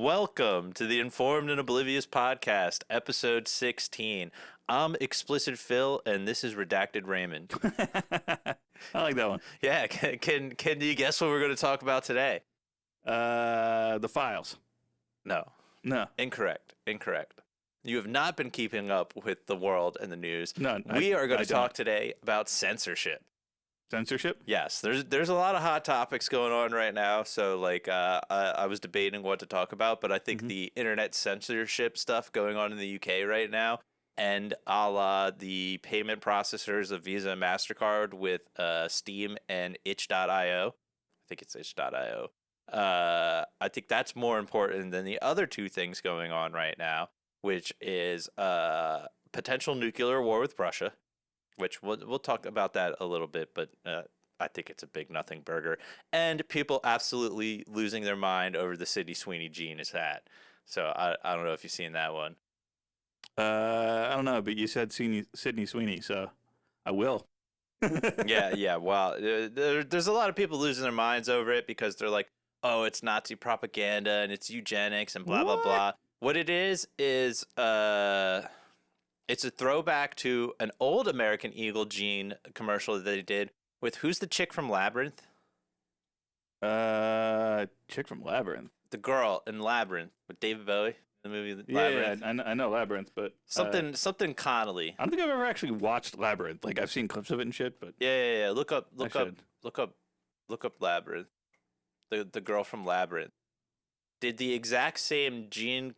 Welcome to the Informed and Oblivious podcast, episode 16. I'm Explicit Phil, and this is Redacted Raymond. I like that one. Yeah, can you guess what we're going to talk about today? The files. No. Incorrect. You have not been keeping up with the world and the news. No, we are going to talk today about censorship. Censorship? Yes, there's a lot of hot topics going on right now. So I was debating what to talk about, but I think the internet censorship stuff going on in the UK right now, and a la the payment processors of Visa and MasterCard with Steam and itch.io. I think it's itch.io. I think that's more important than the other two things going on right now, which is potential nuclear war with Russia. Which we'll talk about that a little bit, but I think it's a big nothing burger. And people absolutely losing their mind over the Sydney Sweeney jeans hat. So I don't know if you've seen that one. I don't know, but you said Sydney Sweeney, so I will. Yeah. Well, there's a lot of people losing their minds over it because they're like, oh, it's Nazi propaganda and it's eugenics and blah, blah, blah. What it is it's a throwback to an old American Eagle jean commercial that they did with who's the chick from Labyrinth? Chick from Labyrinth. The girl in Labyrinth with David Bowie, the movie Labyrinth. Yeah, I know Labyrinth, but something Connolly. I don't think I've ever actually watched Labyrinth. Like I've seen clips of it and shit, but yeah. Look up Labyrinth. The girl from Labyrinth did the exact same jean.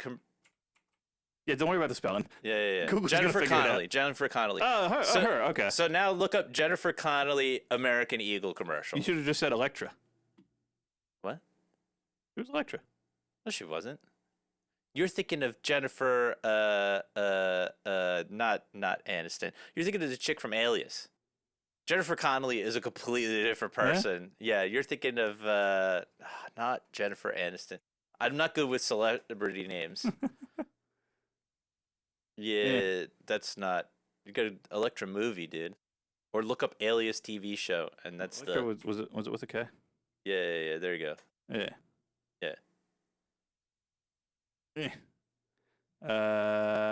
Yeah, don't worry about the spelling. Yeah. Google's Jennifer Connelly. Oh, her. Okay. So now look up Jennifer Connelly American Eagle commercial. You should have just said Electra. What? It was Electra. No, she wasn't. You're thinking of Jennifer, not Aniston. You're thinking of the chick from Alias. Jennifer Connelly is a completely different person. Yeah, you're thinking of not Jennifer Aniston. I'm not good with celebrity names. Yeah, that's not. You got an Electra movie, dude. Or look up Alias TV show, and that's Electra was it with a K? Yeah. There you go. Yeah.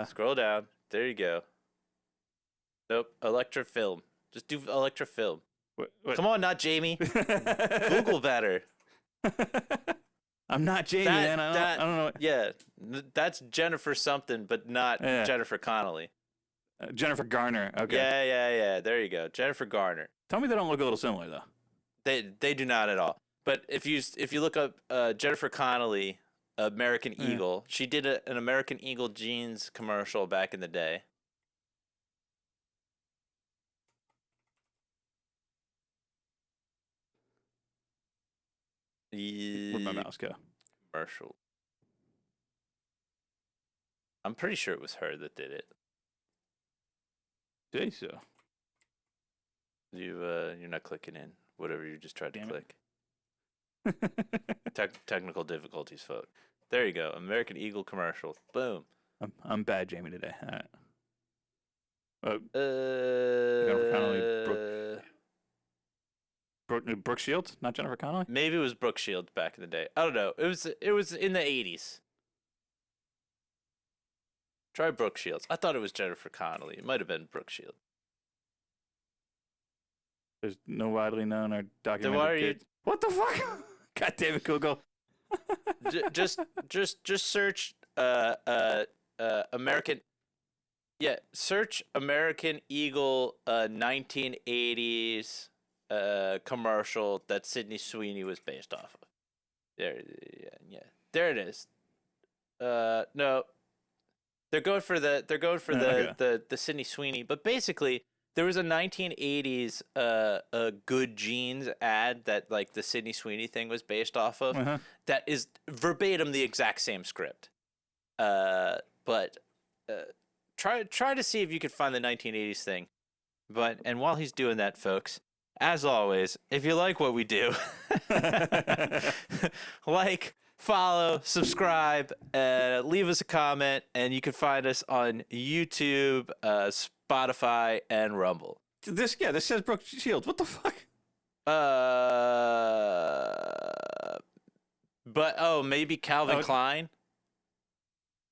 Scroll down. There you go. Nope. Electra film. Just do Electra film. What? Come on, not Jamie. Google better. I'm not Jamie, man. I don't know. Yeah, that's Jennifer something, but not Jennifer Connelly. Jennifer Garner. Okay. Yeah. There you go, Jennifer Garner. Tell me they don't look a little similar though. They do not at all. But if you look up Jennifer Connelly, American Eagle, she did an American Eagle jeans commercial back in the day. Where'd my mouse go? Commercial. I'm pretty sure it was her that did it. Say so. You're not clicking in. Whatever you just tried to click. Technical difficulties, folks. There you go. American Eagle commercial. Boom. I'm bad, Jamie, today. All right. Jennifer Connelly, Brooke Shields, not Jennifer Connelly. Maybe it was Brooke Shields back in the day. I don't know. It was in the 80s. Try Brooke Shields. I thought it was Jennifer Connelly. It might have been Brooke Shields. There's no widely known or documented kids. What the fuck? God damn it, Google. just search American. Yeah, search American Eagle 1980s. Commercial that Sydney Sweeney was based off of. There it is. No, they're going for the Sydney Sweeney, but basically there was a 1980s good jeans ad that like the Sydney Sweeney thing was based off of. That is verbatim the exact same script. But try to see if you could find the 1980s thing. And while he's doing that, folks, as always, if you like what we do, like, follow, subscribe, leave us a comment, and you can find us on YouTube, Spotify, and Rumble. This says Brooke Shields. What the fuck? But maybe Calvin Klein.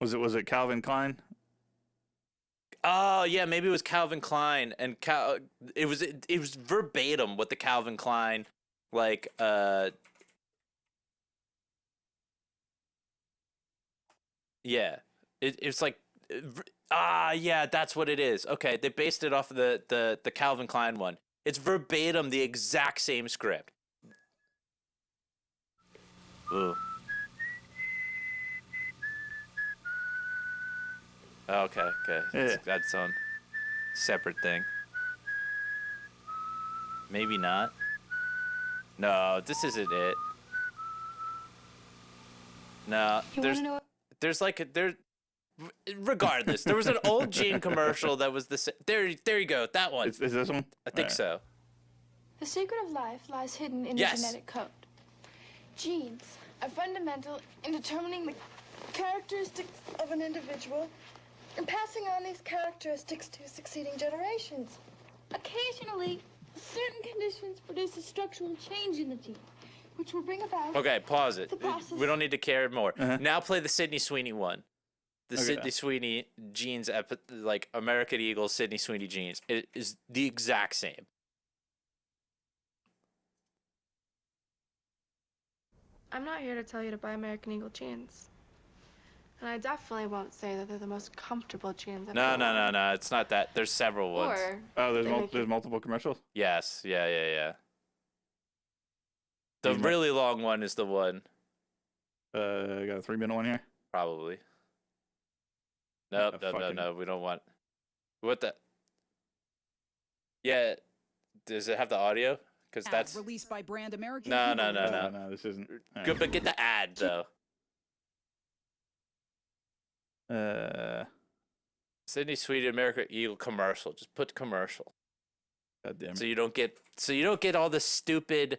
Was it Calvin Klein? Oh yeah, maybe it was Calvin Klein, and it was verbatim what the Calvin Klein like yeah, it's like yeah, that's what it is. Okay, they based it off of the Calvin Klein one. It's verbatim the exact same script. Ooh. Okay. Yeah. That's on separate thing. Maybe not. No, this isn't it. No, there's like there. Regardless, there was an old Gene commercial that was the there. There you go. That one. Is this one? I think so. The secret of life lies hidden in the genetic code. Genes are fundamental in determining the characteristics of an individual and passing on these characteristics to succeeding generations. Occasionally, certain conditions produce a structural change in the gene, which will bring about... Okay, pause it. We don't need to care more. Now play the Sydney Sweeney one. The Sydney Sweeney jeans, like American Eagle Sydney Sweeney jeans. It is the exact same. I'm not here to tell you to buy American Eagle jeans. And I definitely won't say that they're the most comfortable jeans I've ever worn. No. It's not that. There's several ones. Oh, there's multiple commercials? Yes. Yeah. The really long one is the one. I got a 3-minute one here? Probably. Nope, no. We don't want... What the... Yeah. Does it have the audio? Because that's... Released by Brand American. No, this isn't... Good, but get the ad, though. Sydney Sweeney American Eagle commercial. Just put commercial. God damn it. So you don't get all the stupid...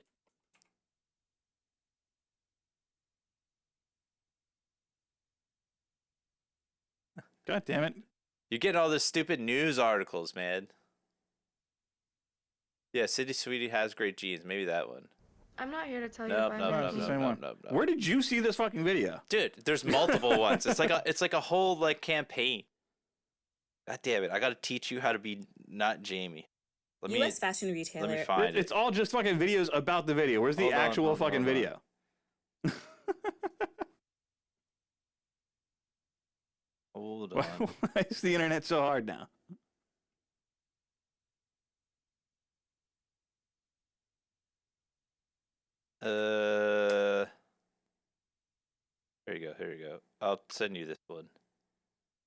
God damn it. You get all the stupid news articles, man. Yeah, Sydney Sweeney has great jeans. Maybe that one. I'm not here to tell you to buy American Eagle. No. Where did you see this fucking video? Dude, there's multiple ones. It's like a whole like campaign. God damn it! I gotta teach you how to be not Jamie. U.S. fashion retailer. Let me find it. It's all just fucking videos about the video. Where's the actual fucking video? Hold on. Why is the internet so hard now? Here you go. I'll send you this one.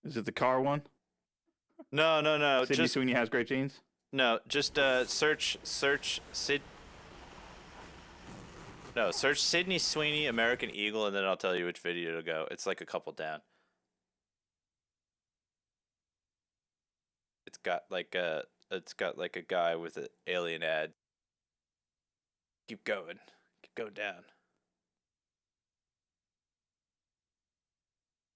Is it the car one? No. Sydney Sweeney has great jeans? No, just search Sydney Sweeney American Eagle, and then I'll tell you which video to go. It's like a couple down. It's got like a guy with an alien ad. Keep going down.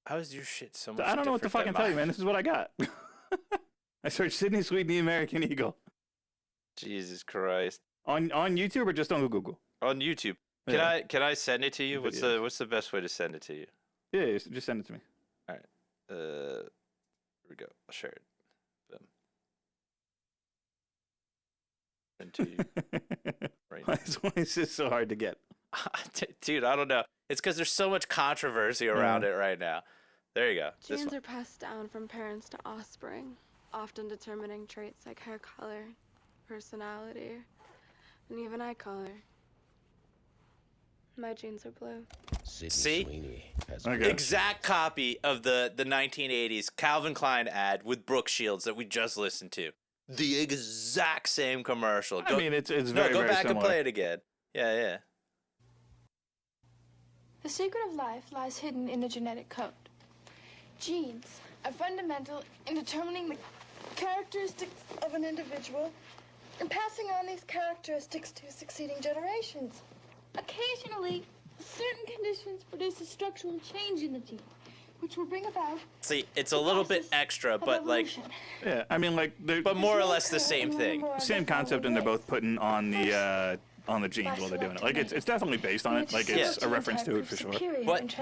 How is your shit so much? I don't know what to fucking tell you, man. This is what I got. I searched Sydney Sweeney American Eagle. Jesus Christ. On YouTube or just on Google? On YouTube. Can I send it to you? What's the best way to send it to you? Yeah, just send it to me. All right. Here we go. I'll share it. Boom. Send to you. Right. Why is this so hard to get? Dude, I don't know. It's because there's so much controversy around it right now. There you go. Genes are passed down from parents to offspring, often determining traits like hair color, personality, and even eye color. My genes are blue. See? Exact copy of the 1980s Calvin Klein ad with Brooke Shields that we just listened to. The exact same commercial. I mean, it's very, go very back similar. and play it again. Yeah. The secret of life lies hidden in the genetic code. Genes are fundamental in determining the characteristics of an individual and passing on these characteristics to succeeding generations. Occasionally, certain conditions produce a structural change in the gene, which will bring about... See, it's a little bit extra, but evolution. Yeah, I mean, like... But more or less the same thing. Same concept, and they're both putting on the on the jeans while they're doing it. Like it's definitely based on it. Like it's a reference to it for sure.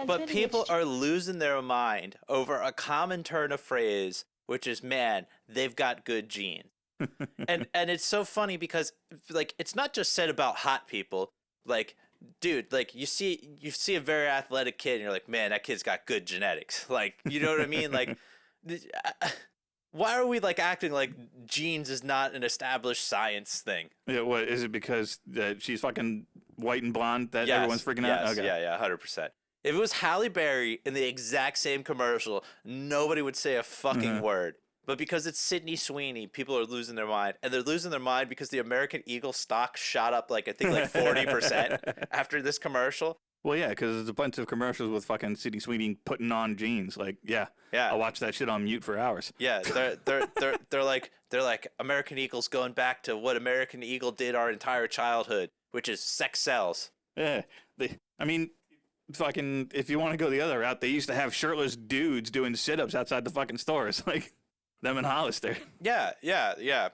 But people are losing their mind over a common turn of phrase, which is, man, they've got good genes. and it's so funny because like it's not just said about hot people. Like, dude, like you see a very athletic kid and you're like, man, that kid's got good genetics. Like, you know what I mean? Like, why are we like acting like genes is not an established science thing? Yeah, what is it because she's fucking white and blonde that everyone's freaking out? Okay. Yeah, 100%. If it was Halle Berry in the exact same commercial, nobody would say a fucking word. But because it's Sydney Sweeney, people are losing their mind. And they're losing their mind because the American Eagle stock shot up like, I think, like 40% after this commercial. Well, yeah, because there's a bunch of commercials with fucking Sydney Sweeney putting on jeans. Like, yeah, I'll watch that shit on mute for hours. Yeah, they're like American Eagle's going back to what American Eagle did our entire childhood, which is sex sells. Yeah, I mean, fucking, if you want to go the other route, they used to have shirtless dudes doing sit-ups outside the fucking stores, like them in Hollister. Yeah,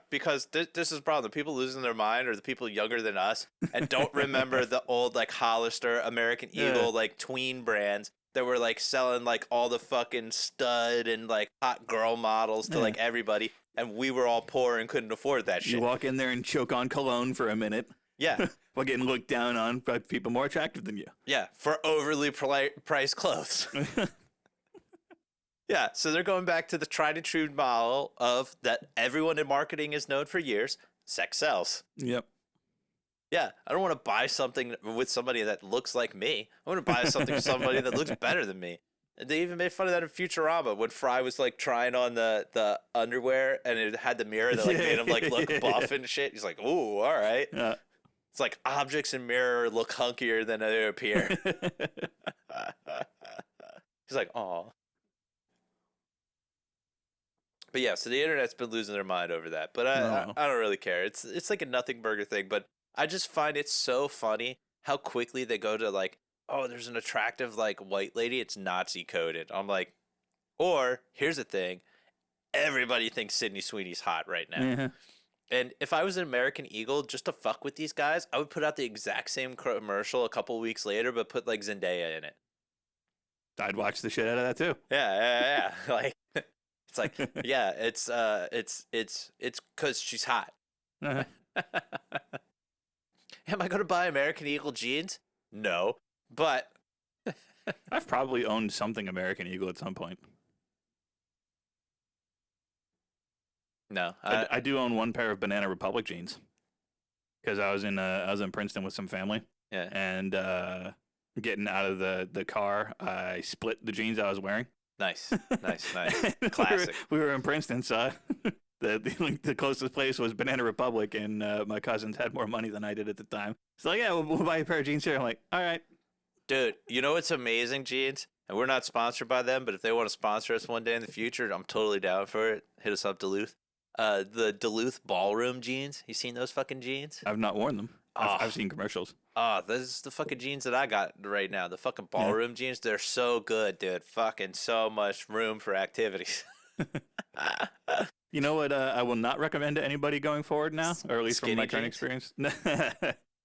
because this is the problem. The people losing their mind are the people younger than us and don't remember the old, like, Hollister, American Eagle, like, tween brands that were, like, selling, like, all the fucking stud and, like, hot girl models to, like, everybody, and we were all poor and couldn't afford that shit. You walk in there and choke on cologne for a minute. Yeah. While getting looked down on by people more attractive than you. Yeah, for overly priced clothes. Yeah, so they're going back to the tried and true model of that everyone in marketing is known for years. Sex sells. Yep. Yeah, I don't want to buy something with somebody that looks like me. I want to buy something with somebody that looks better than me. And they even made fun of that in Futurama when Fry was like trying on the underwear and it had the mirror that like made him like look buff and shit. He's like, ooh, all right. Yeah. It's like objects in mirror look hunkier than they appear. He's like, aw. But yeah, so the internet's been losing their mind over that. But I don't really care. It's like a nothing burger thing. But I just find it so funny how quickly they go to like, oh, there's an attractive like white lady. It's Nazi coded. I'm like, or here's the thing. Everybody thinks Sydney Sweeney's hot right now. Mm-hmm. And if I was an American Eagle, just to fuck with these guys, I would put out the exact same commercial a couple weeks later, but put like Zendaya in it. I'd watch the shit out of that too. Yeah. Like, it's like, yeah, it's because she's hot. Uh-huh. Am I going to buy American Eagle jeans? No, but I've probably owned something American Eagle at some point. No, I do own one pair of Banana Republic jeans because I was in Princeton with some family. Yeah, and getting out of the car, I split the jeans I was wearing. Nice. Classic. We were in Princeton, so the closest place was Banana Republic, and my cousins had more money than I did at the time. So like, yeah, we'll buy a pair of jeans here. I'm like, all right. Dude, you know what's amazing, jeans? And we're not sponsored by them, but if they want to sponsor us one day in the future, I'm totally down for it. Hit us up, Duluth. The Duluth ballroom jeans. You seen those fucking jeans? I've not worn them. I've seen commercials. Oh, this is the fucking jeans that I got right now. The fucking ballroom jeans. They're so good, dude. Fucking so much room for activities. You know what I will not recommend to anybody going forward now? Or at least Skinny from my current jeans? experience?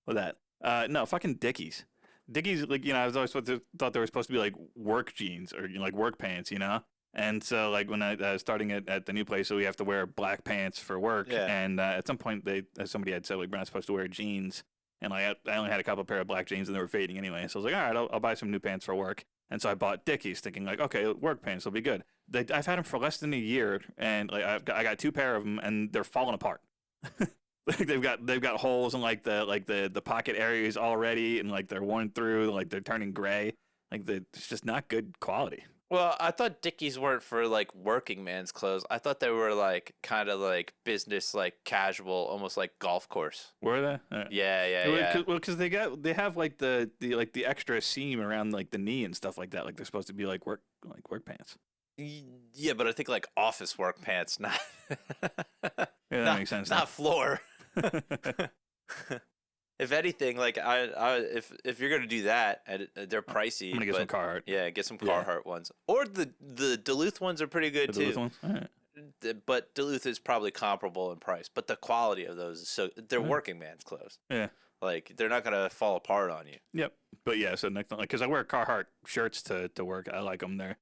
With that. No, fucking Dickies. Dickies, like, you know, I was always thought they were supposed to be like work jeans or, you know, like work pants, you know? And so, like, when I was starting at the new place, so we have to wear black pants for work. Yeah. And at some point, somebody had said, like, we're not supposed to wear jeans. And like, I only had a couple pair of black jeans, and they were fading anyway. So I was like, all right, I'll buy some new pants for work. And so I bought Dickies, thinking, like, okay, work pants will be good. I've had them for less than a year, and like I got 2 pair of them, and they're falling apart. they've got holes in like the pocket areas already, and like they're worn through, like they're turning gray. Like it's just not good quality. Well, I thought Dickies weren't for like working man's clothes. I thought they were like kind of like business, like casual, almost like golf course. Were they? Yeah. Well, because they have like the extra seam around like the knee and stuff like that. Like they're supposed to be like work pants. Yeah, but I think like office work pants, not. Yeah, that makes sense. Not floor. If anything, like if you're gonna do that, they're pricey. I'm gonna get some Carhartt. Yeah, get some Carhartt ones, or the Duluth ones are pretty good too. Duluth ones? All right. But Duluth is probably comparable in price, but the quality of those is they're working man's clothes. Yeah. Like they're not gonna fall apart on you. Yep. But yeah, so next, like, because I wear Carhartt shirts to work, I like them. They're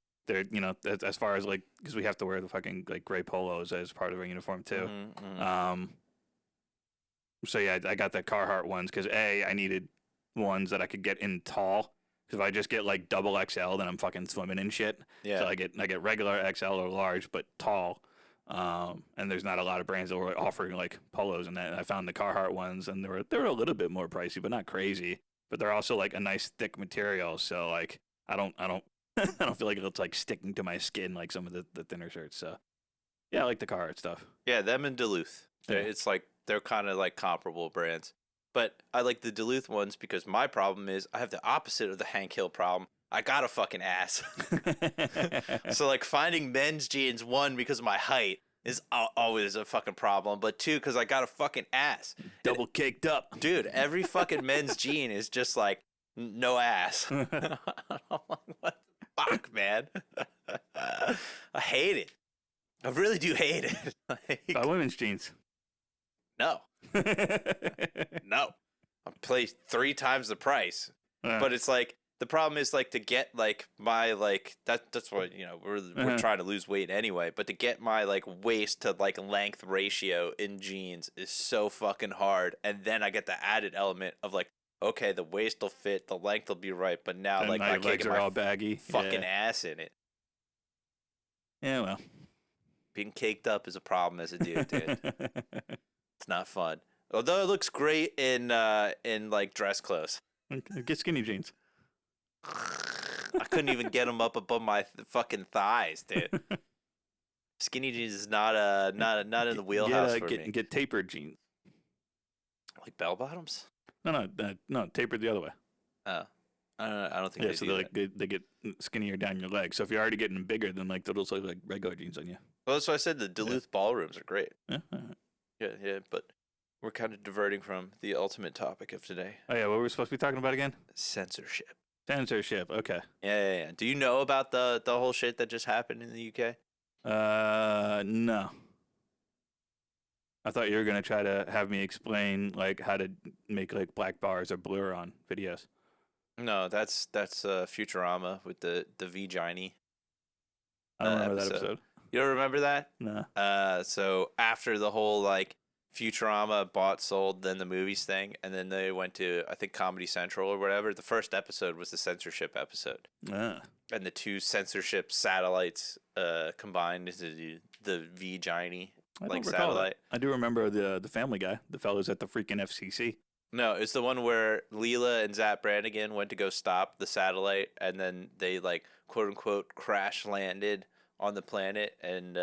as far as like, because we have to wear the fucking like gray polos as part of our uniform too. So yeah, I got the Carhartt ones because I needed ones that I could get in tall. Because if I just get like double XL, then I'm fucking swimming in shit. Yeah. So I get regular XL or large, but tall. And there's not a lot of brands that were offering like polos and that. And I found the Carhartt ones, and they were a little bit more pricey, but not crazy. But they're also like a nice thick material, so like I don't I don't feel like it's like sticking to my skin like some of the thinner shirts. So yeah, I like the Carhartt stuff. Yeah, them and Duluth. Yeah. It's like they're kind of like comparable brands. But I like the Duluth ones because my problem is I have the opposite of the Hank Hill problem. I got a fucking ass. So like finding men's jeans, one, because of my height is always a fucking problem, but two, because I got a fucking ass. Double caked up. Dude, every fucking men's jean is just like no ass. I'm like, what the fuck, man? I hate it. I really do hate it. Like, Women's jeans. no. No. I pay 3 times the price. But it's like the problem is like to get like my like that's what we're trying to lose weight anyway, but to get my like waist to like length ratio in jeans is so fucking hard. And then I get the added element of like, okay, the waist will fit, the length will be right, but now and like my I can't legs get are my all baggy. fucking ass in it. Yeah, well. Being caked up is a problem as a dude, dude. It's not fun. Although it looks great in like dress clothes. Get skinny jeans. I couldn't even get them up above my fucking thighs, dude. Skinny jeans is not in the wheelhouse for me. Get tapered jeans. Like bell bottoms? No, tapered the other way. Oh, I don't think. Yeah, so they get skinnier down your legs. So if you're already getting bigger, then like they'll just look like regular jeans on you. Well, that's why I said the Duluth ballrooms are great. Yeah. Yeah, but we're kind of diverting from the ultimate topic of today. Oh yeah, what were we supposed to be talking about again? Censorship. Censorship. Okay. Yeah. Do you know about the whole shit that just happened in the UK? No. I thought you were gonna try to have me explain like how to make like black bars or blur on videos. No, that's Futurama with the Vagina. I don't remember that episode. You don't remember that? No. So after the whole like Futurama bought, sold, then the movies thing, and then they went to I think Comedy Central or whatever. The first episode was the censorship episode. Ah. And the 2 censorship satellites combined into the Vagina like satellite. I do remember the Family Guy, the fellas at the freaking FCC. No, it's the one where Leela and Zap Brannigan went to go stop the satellite, and then they like quote unquote crash landed on the planet, and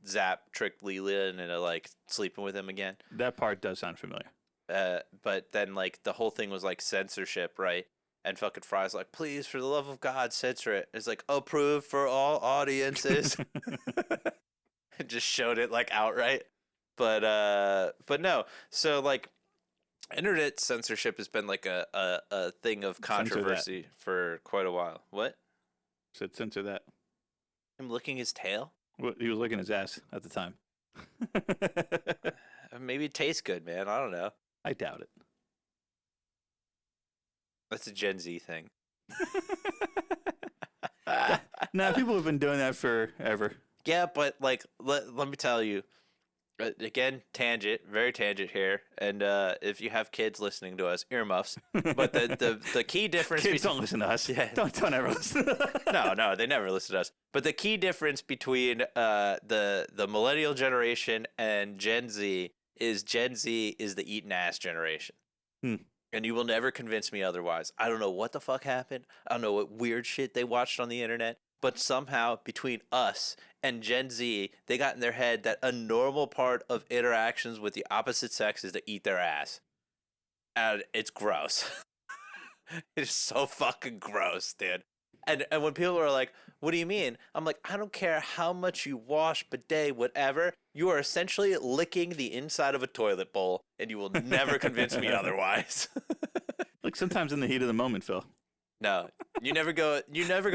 Zap tricked Leela into like sleeping with him again. That part does sound familiar. But then like the whole thing was like censorship, right? And fucking Fry's like, please, for the love of God, censor it. It's like approved for all audiences. It just showed it like outright. But no. So like internet censorship has been like a thing of controversy for quite a while. What? Said censor that. Him licking his tail? Well, he was licking his ass at the time. Maybe it tastes good, man. I don't know. I doubt it. That's a Gen Z thing. No, people have been doing that forever. Yeah, but like, let me tell you, again, very tangent here. And if you have kids listening to us, earmuffs. But the key difference. Kids don't listen to us. Yeah. Don't ever listen to us. No, they never listen to us. But the key difference between the millennial generation and Gen Z is the eating ass generation. And you will never convince me otherwise. I don't know what the fuck happened. I don't know what weird shit they watched on the internet. But somehow between us and Gen Z, they got in their head that a normal part of interactions with the opposite sex is to eat their ass. And it's gross. It is so fucking gross, dude. And when people are like, what do you mean? I'm like, I don't care how much you wash, bidet, whatever. You are essentially licking the inside of a toilet bowl, and you will never convince me otherwise. Like sometimes in the heat of the moment, Phil. No, you never go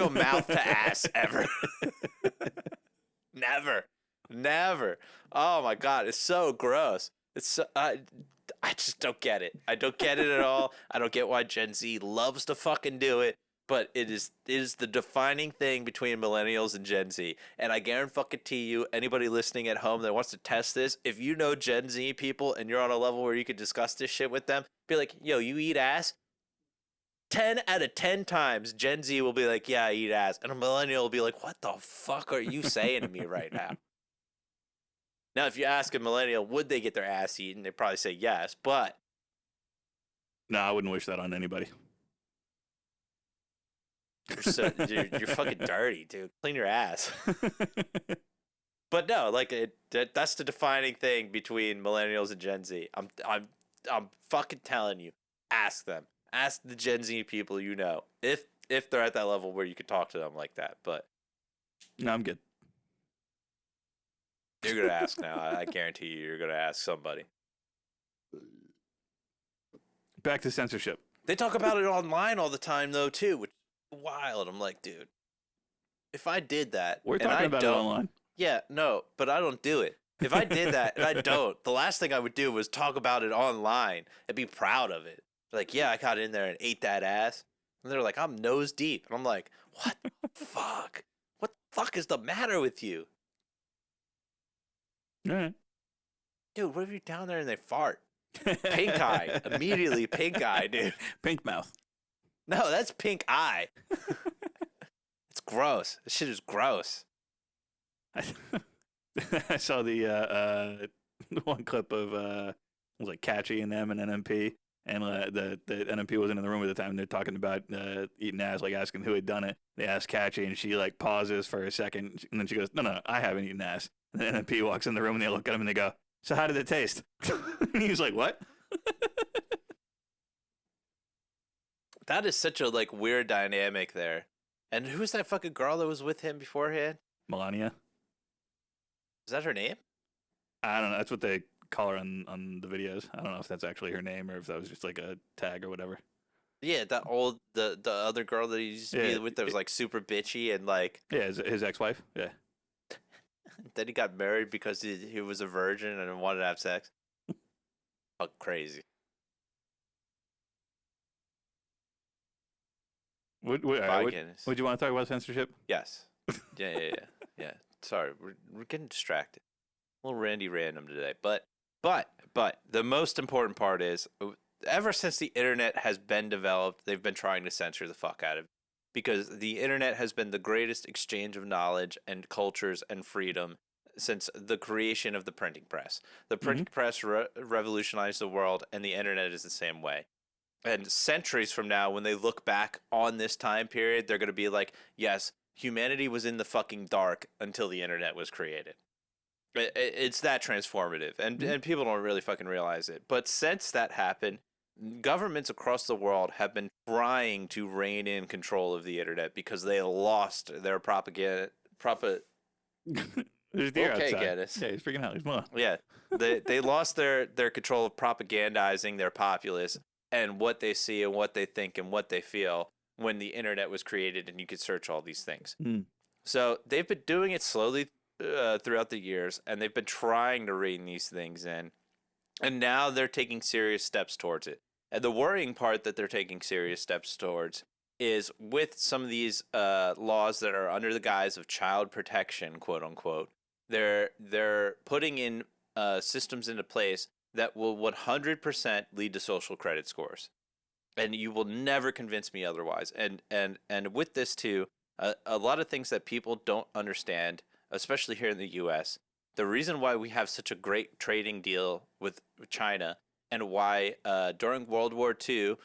mouth to ass ever. Never. Oh my God, it's so gross. It's so, I just don't get it. I don't get it at all. I don't get why Gen Z loves to fucking do it. But it is the defining thing between millennials and Gen Z. And I guarantee you, anybody listening at home that wants to test this, if you know Gen Z people and you're on a level where you could discuss this shit with them, be like, yo, you eat ass? 10 out of 10 times, Gen Z will be like, yeah, I eat ass. And a millennial will be like, what the fuck are you saying to me right now? Now, if you ask a millennial, would they get their ass eaten? They'd probably say yes, but... No, I wouldn't wish that on anybody. You're fucking dirty, dude. Clean your ass. But no, like that's the defining thing between millennials and Gen Z. I'm fucking telling you. Ask them. Ask the Gen Z people you know if they're at that level where you could talk to them like that. But no, I'm good. You're gonna ask now. I guarantee you're gonna ask somebody. Back to censorship. They talk about it online all the time though too, which wild. I'm like, dude, if I did that, we're talking about it online. Yeah, no, but I don't do it. If I did that and I don't, the last thing I would do was talk about it online and be proud of it. Like, yeah, I got in there and ate that ass. And they're like, I'm nose deep. And I'm like, what the fuck? What the fuck is the matter with you? All right. Dude, what if you're down there and they fart? Pink eye. Immediately pink eye, dude. Pink mouth. No, that's pink eye. It's gross. This shit is gross. I saw the one clip of it was like Catchy and them and NMP, and the NMP wasn't in the room at the time. And they're talking about eating ass, like asking who had done it. They asked Catchy, and she like pauses for a second, and then she goes, "No, I haven't eaten ass." And then NMP walks in the room, and they look at him and they go, "So how did it taste?" And he was like, "What?" That is such a like weird dynamic there. And who's that fucking girl that was with him beforehand? Melania. Is that her name? I don't know. That's what they call her on the videos. I don't know if that's actually her name or if that was just like a tag or whatever. Yeah, that old the other girl that he used to be with that was like super bitchy and like yeah, his ex-wife. Yeah. Then he got married because he was a virgin and wanted to have sex. Oh, crazy. Would you want to talk about censorship? Yes. Yeah. Sorry, we're getting distracted. A little Randy random today, but the most important part is, ever since the internet has been developed, they've been trying to censor the fuck out of it, because the internet has been the greatest exchange of knowledge and cultures and freedom since the creation of the printing press. The printing press revolutionized the world, and the internet is the same way. And centuries from now, when they look back on this time period, they're going to be like, yes, humanity was in the fucking dark until the internet was created. It's that transformative, and people don't really fucking realize it. But since that happened, governments across the world have been trying to rein in control of the internet because they lost their propaganda. There's deer outside. Dennis. Yeah, he's freaking out. He's more. Yeah, they lost their control of propagandizing their populace and what they see and what they think and what they feel when the internet was created and you could search all these things. So they've been doing it slowly throughout the years, and they've been trying to rein these things in. And now they're taking serious steps towards it. And the worrying part that they're taking serious steps towards is with some of these laws that are under the guise of child protection, quote unquote, they're putting in systems into place that will 100% lead to social credit scores. And you will never convince me otherwise. And with this too, a lot of things that people don't understand, especially here in the U.S., the reason why we have such a great trading deal with China and why during World War II,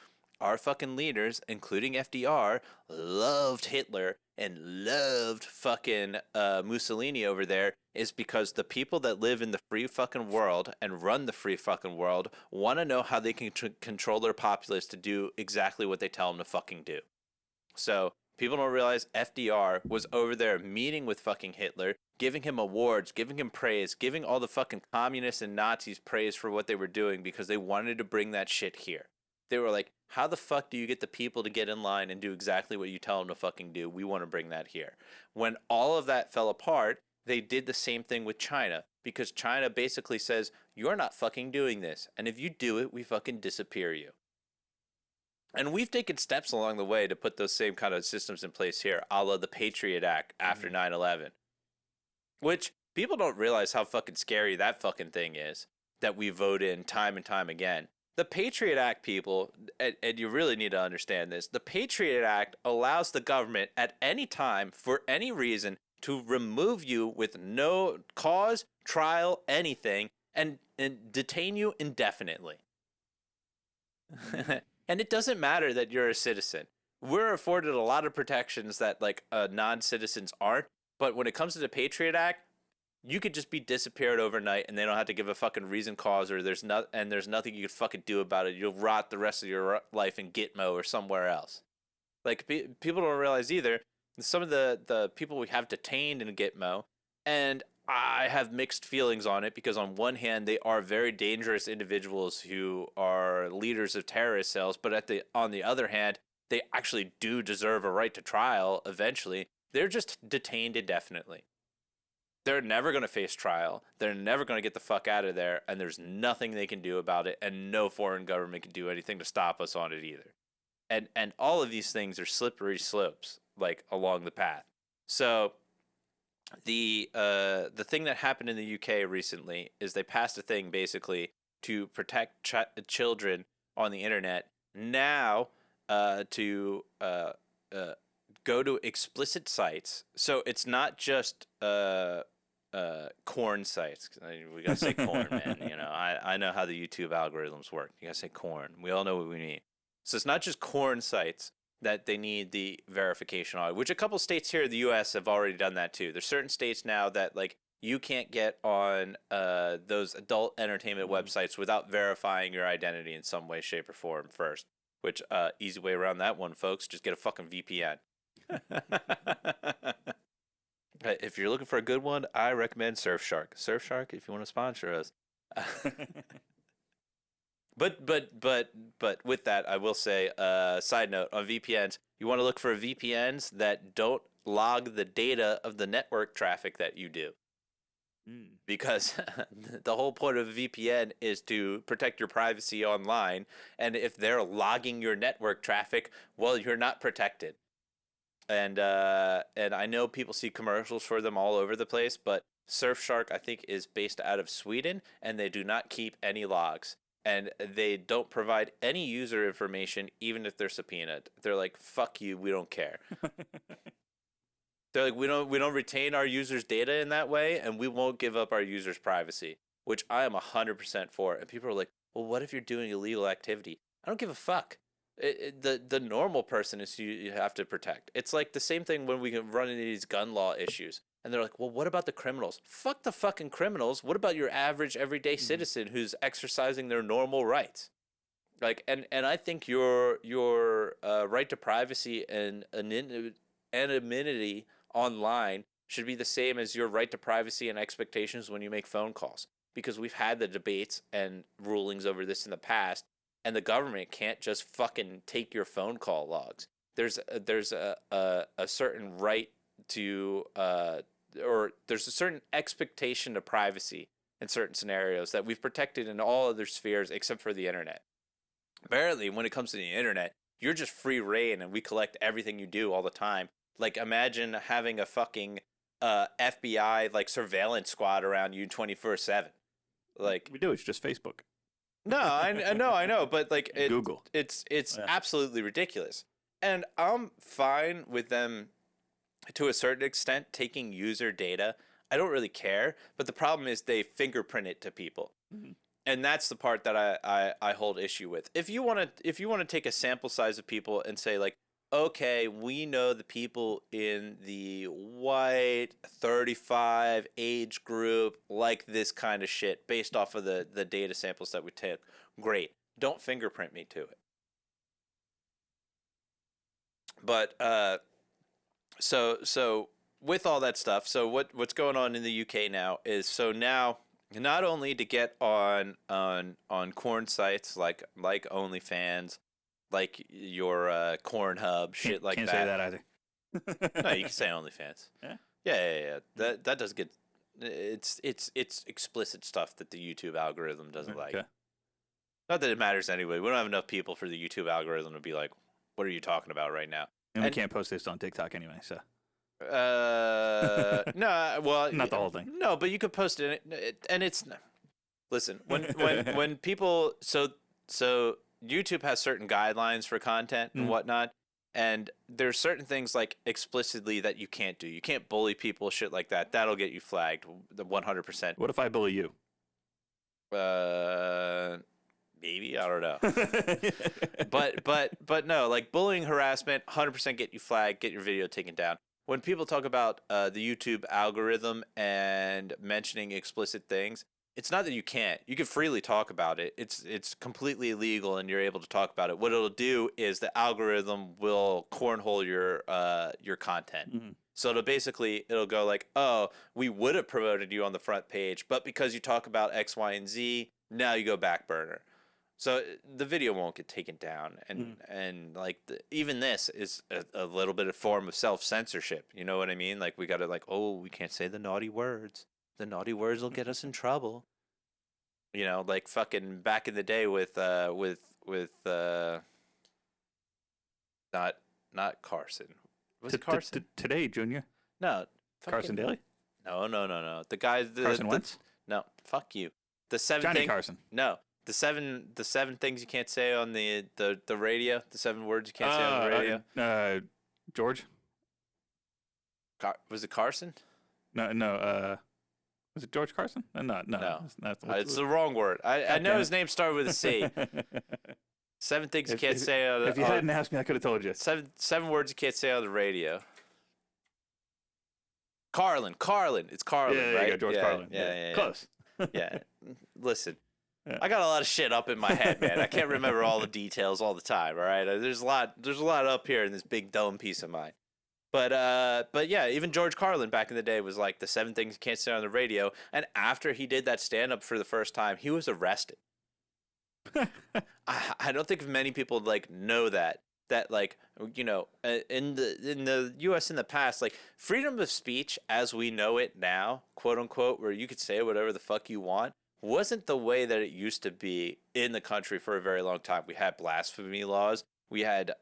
our fucking leaders, including FDR, loved Hitler and loved fucking Mussolini over there is because the people that live in the free fucking world and run the free fucking world want to know how they can control their populace to do exactly what they tell them to fucking do. So people don't realize FDR was over there meeting with fucking Hitler, giving him awards, giving him praise, giving all the fucking communists and Nazis praise for what they were doing because they wanted to bring that shit here. They were like, how the fuck do you get the people to get in line and do exactly what you tell them to fucking do? We want to bring that here. When all of that fell apart, they did the same thing with China because China basically says, you're not fucking doing this. And if you do it, we fucking disappear you. And we've taken steps along the way to put those same kind of systems in place here, a la the Patriot Act after 9/11. Which people don't realize how fucking scary that fucking thing is that we vote in time and time again. The Patriot Act, people, and you really need to understand this, the Patriot Act allows the government at any time, for any reason, to remove you with no cause, trial, anything, and detain you indefinitely. And it doesn't matter that you're a citizen. We're afforded a lot of protections that like non-citizens aren't, but when it comes to the Patriot Act, you could just be disappeared overnight and they don't have to give a fucking reason, cause, or there's nothing you could fucking do about it. You'll rot the rest of your life in Gitmo or somewhere else. Like, people don't realize either, some of the people we have detained in Gitmo, and I have mixed feelings on it because on one hand, they are very dangerous individuals who are leaders of terrorist cells, but on the other hand, they actually do deserve a right to trial eventually. They're just detained indefinitely. They're never going to face trial. They're never going to get the fuck out of there, and there's nothing they can do about it, and no foreign government can do anything to stop us on it either. And all of these things are slippery slopes, like, along the path. So the thing that happened in the UK recently is they passed a thing basically to protect children on the internet. Now to go to explicit sites. So it's not just corn sites. We gotta say corn, man. You know, I know how the YouTube algorithms work. You gotta say corn. We all know what we mean. So it's not just corn sites that they need the verification on, which a couple states here in the U.S. have already done that too. There's certain states now that like you can't get on those adult entertainment websites without verifying your identity in some way, shape, or form first. Which easy way around that one, folks. Just get a fucking VPN. If you're looking for a good one, I recommend Surfshark. Surfshark, if you want to sponsor us. But with that, I will say, side note on VPNs, you want to look for VPNs that don't log the data of the network traffic that you do. Because the whole point of a VPN is to protect your privacy online, and if they're logging your network traffic, well, you're not protected. And I know people see commercials for them all over the place, but Surfshark, I think, is based out of Sweden, and they do not keep any logs. And they don't provide any user information, even if they're subpoenaed. They're like, fuck you, we don't care. They're like, we don't retain our users' data in that way, and we won't give up our users' privacy, which I am 100% for. And people are like, well, what if you're doing illegal activity? I don't give a fuck. The normal person is who you have to protect. It's like the same thing when we run into these gun law issues. And they're like, well, what about the criminals? Fuck the fucking criminals. What about your average everyday citizen who's exercising their normal rights? Like, and I think your right to privacy and anonymity online should be the same as your right to privacy and expectations when you make phone calls. Because we've had the debates and rulings over this in the past, and the government can't just fucking take your phone call logs. There's a certain right to or there's a certain expectation of privacy in certain scenarios that we've protected in all other spheres except for the internet. Apparently, when it comes to the internet, you're just free reign and we collect everything you do all the time. Like, imagine having a fucking FBI like surveillance squad around you 24/7. Like, we do. It's just Facebook. No, I know, but like Google. It's absolutely ridiculous, and I'm fine with them to a certain extent taking user data. I don't really care, but the problem is they fingerprint it to people. And that's the part that I hold issue with. If you want to take a sample size of people and say like, okay, we know the people in the white 35 age group like this kind of shit based off of the data samples that we take, great. Don't fingerprint me to it. But so with all that stuff, so what's going on in the UK now is, so now not only to get on corn sites like OnlyFans, like your corn hub, shit like can't that. Can't say that either. No, you can say OnlyFans. Yeah. That does get It's explicit stuff that the YouTube algorithm doesn't like. Okay. Not that it matters anyway. We don't have enough people for the YouTube algorithm to be like, "What are you talking about right now?" And we can't post this on TikTok anyway, so. No, well, Not the whole thing. No, but you could post it, and it's. Listen, when people so YouTube has certain guidelines for content and whatnot, and there's certain things like explicitly that you can't do. You can't bully people, shit like that. That'll get you flagged, 100%. What if I bully you? Maybe, I don't know. but no, like bullying, harassment, 100% get you flagged, get your video taken down. When people talk about the YouTube algorithm and mentioning explicit things, it's not that you can't. You can freely talk about it. It's completely illegal, and you're able to talk about it. What it'll do is the algorithm will cornhole your content. Mm-hmm. So it'll go like, oh, we would have promoted you on the front page, but because you talk about X, Y, and Z, now you go back burner. So the video won't get taken down, and like even this is a little bit of form of self-censorship. You know what I mean? Like we gotta like, oh, we can't say the naughty words. The naughty words will get us in trouble. You know, like fucking back in the day with not Carson. Was it Carson? Today, Junior. No, Carson Daly. No. The guy. Carson Wentz. No, fuck you. The seven. Johnny Carson. No. The seven things you can't say on the radio. The 7 words you can't say on the radio. George. Was it Carson? No. Was it George Carson? No. It's the wrong word. I know his name started with a C. 7 things you can't say on the. If you hadn't asked me, I could have told you. 7 words you can't say on the radio. Carlin. It's Carlin, yeah, right? Yeah, George Carlin. Yeah. Close. Yeah. Listen. Yeah. I got a lot of shit up in my head, man. I can't remember all the details all the time. All right, there's a lot up here in this big dome piece of mine. But yeah, even George Carlin back in the day was like the 7 things you can't say on the radio. And after he did that stand up for the first time, he was arrested. I don't think many people like know that like, you know, in the U.S. in the past, like freedom of speech as we know it now, quote unquote, where you could say whatever the fuck you want, wasn't the way that it used to be in the country for a very long time. We had blasphemy laws. We had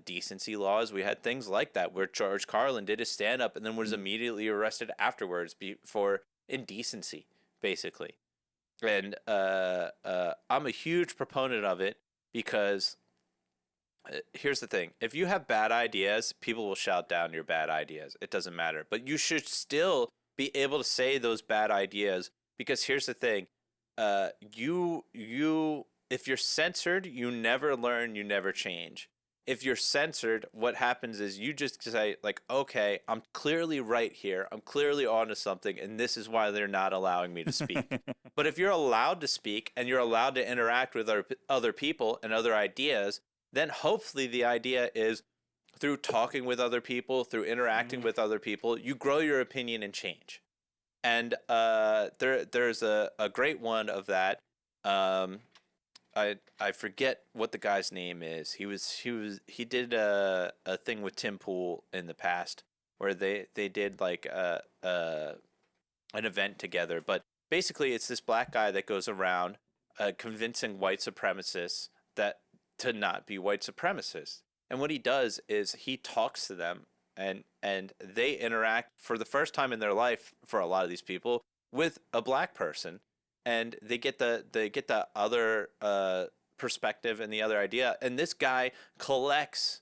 decency laws. We had things like that where George Carlin did his stand-up and then was immediately arrested afterwards for indecency, basically. And I'm a huge proponent of it because here's the thing. If you have bad ideas, people will shout down your bad ideas. It doesn't matter. But you should still be able to say those bad ideas because here's the thing. If you're censored, you never learn, you never change. If you're censored, what happens is you just say like, okay, I'm clearly right here. I'm clearly onto something, and this is why they're not allowing me to speak. But if you're allowed to speak and you're allowed to interact with other people and other ideas, then hopefully the idea is through talking with other people, through interacting with other people, you grow your opinion and change. And there's a great one of that. I forget what the guy's name is. He did a thing with Tim Pool in the past where they did like an event together. But basically, it's this black guy that goes around convincing white supremacists that to not be white supremacists. And what he does is he talks to them. And they interact for the first time in their life for a lot of these people with a black person, and they get the other perspective and the other idea. And this guy collects,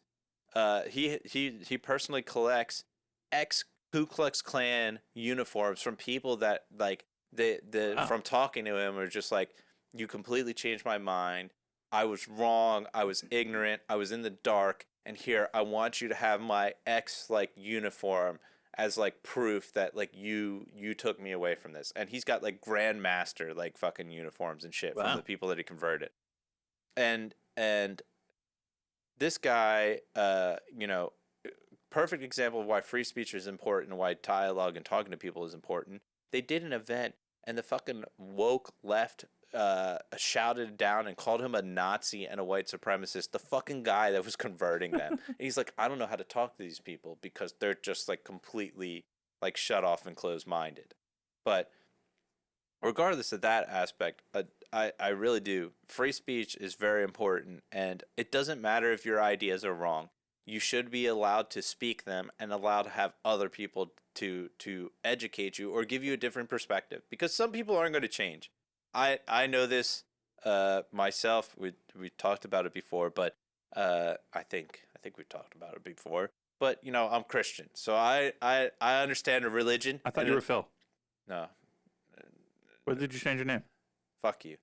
he personally collects ex Ku Klux Klan uniforms from people that like from talking to him are just like, you completely changed my mind. I was wrong. I was ignorant. I was in the dark. And here, I want you to have my ex like uniform as like proof that like you took me away from this. And he's got like Grandmaster like fucking uniforms and shit from the people that he converted. And this guy, you know, perfect example of why free speech is important and why dialogue and talking to people is important. They did an event and the fucking woke left shouted down and called him a Nazi and a white supremacist, the fucking guy that was converting them. And he's like, I don't know how to talk to these people because they're just like completely like shut off and closed-minded. But regardless of that aspect, I really do. Free speech is very important, and it doesn't matter if your ideas are wrong. You should be allowed to speak them and allowed to have other people to educate you or give you a different perspective, because some people aren't going to change. I know this myself. We talked about it before, but I think we've talked about it before. But I'm Christian, so I understand a religion. I thought you were Phil. No. What did you change your name? Fuck you.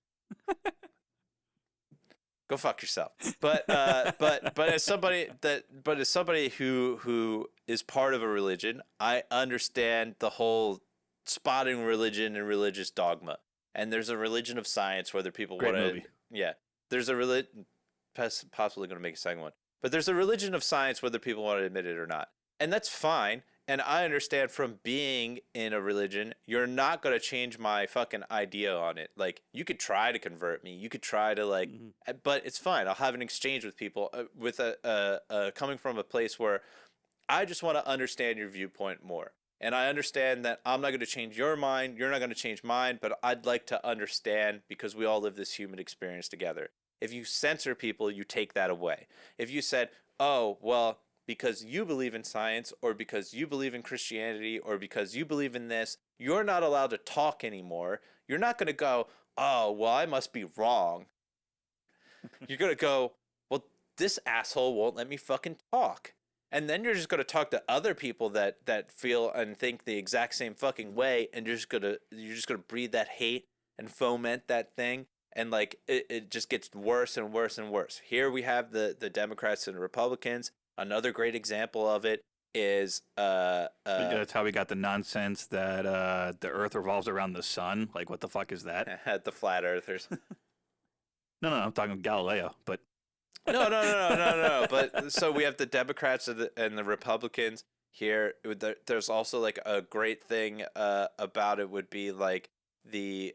Go fuck yourself. But as somebody who is part of a religion, I understand the whole spotting religion and religious dogma. And there's a religion of science, whether people want to. Yeah, there's a religion. Possibly going to make a second one, but there's a religion of science, whether people want to admit it or not, and that's fine. And I understand from being in a religion, you're not going to change my fucking idea on it. Like, you could try to convert me. You could try to, but it's fine. I'll have an exchange with people with coming from a place where I just want to understand your viewpoint more. And I understand that I'm not going to change your mind. You're not going to change mine, but I'd like to understand, because we all live this human experience together. If you censor people, you take that away. If you said, oh, well, because you believe in science, or because you believe in Christianity, or because you believe in this, you're not allowed to talk anymore. You're not going to go, oh, well, I must be wrong. You're going to go, well, this asshole won't let me fucking talk. And then you're just going to talk to other people that feel and think the exact same fucking way, and you're just going to breed that hate and foment that thing. And it just gets worse and worse and worse. Here we have the Democrats and Republicans. Another great example of it is that's how we got the nonsense that the Earth revolves around the sun. Like, what the fuck is that? The flat earthers. No, I'm talking Galileo, but no. But so we have the Democrats and the Republicans here. There's also like a great thing about it would be like the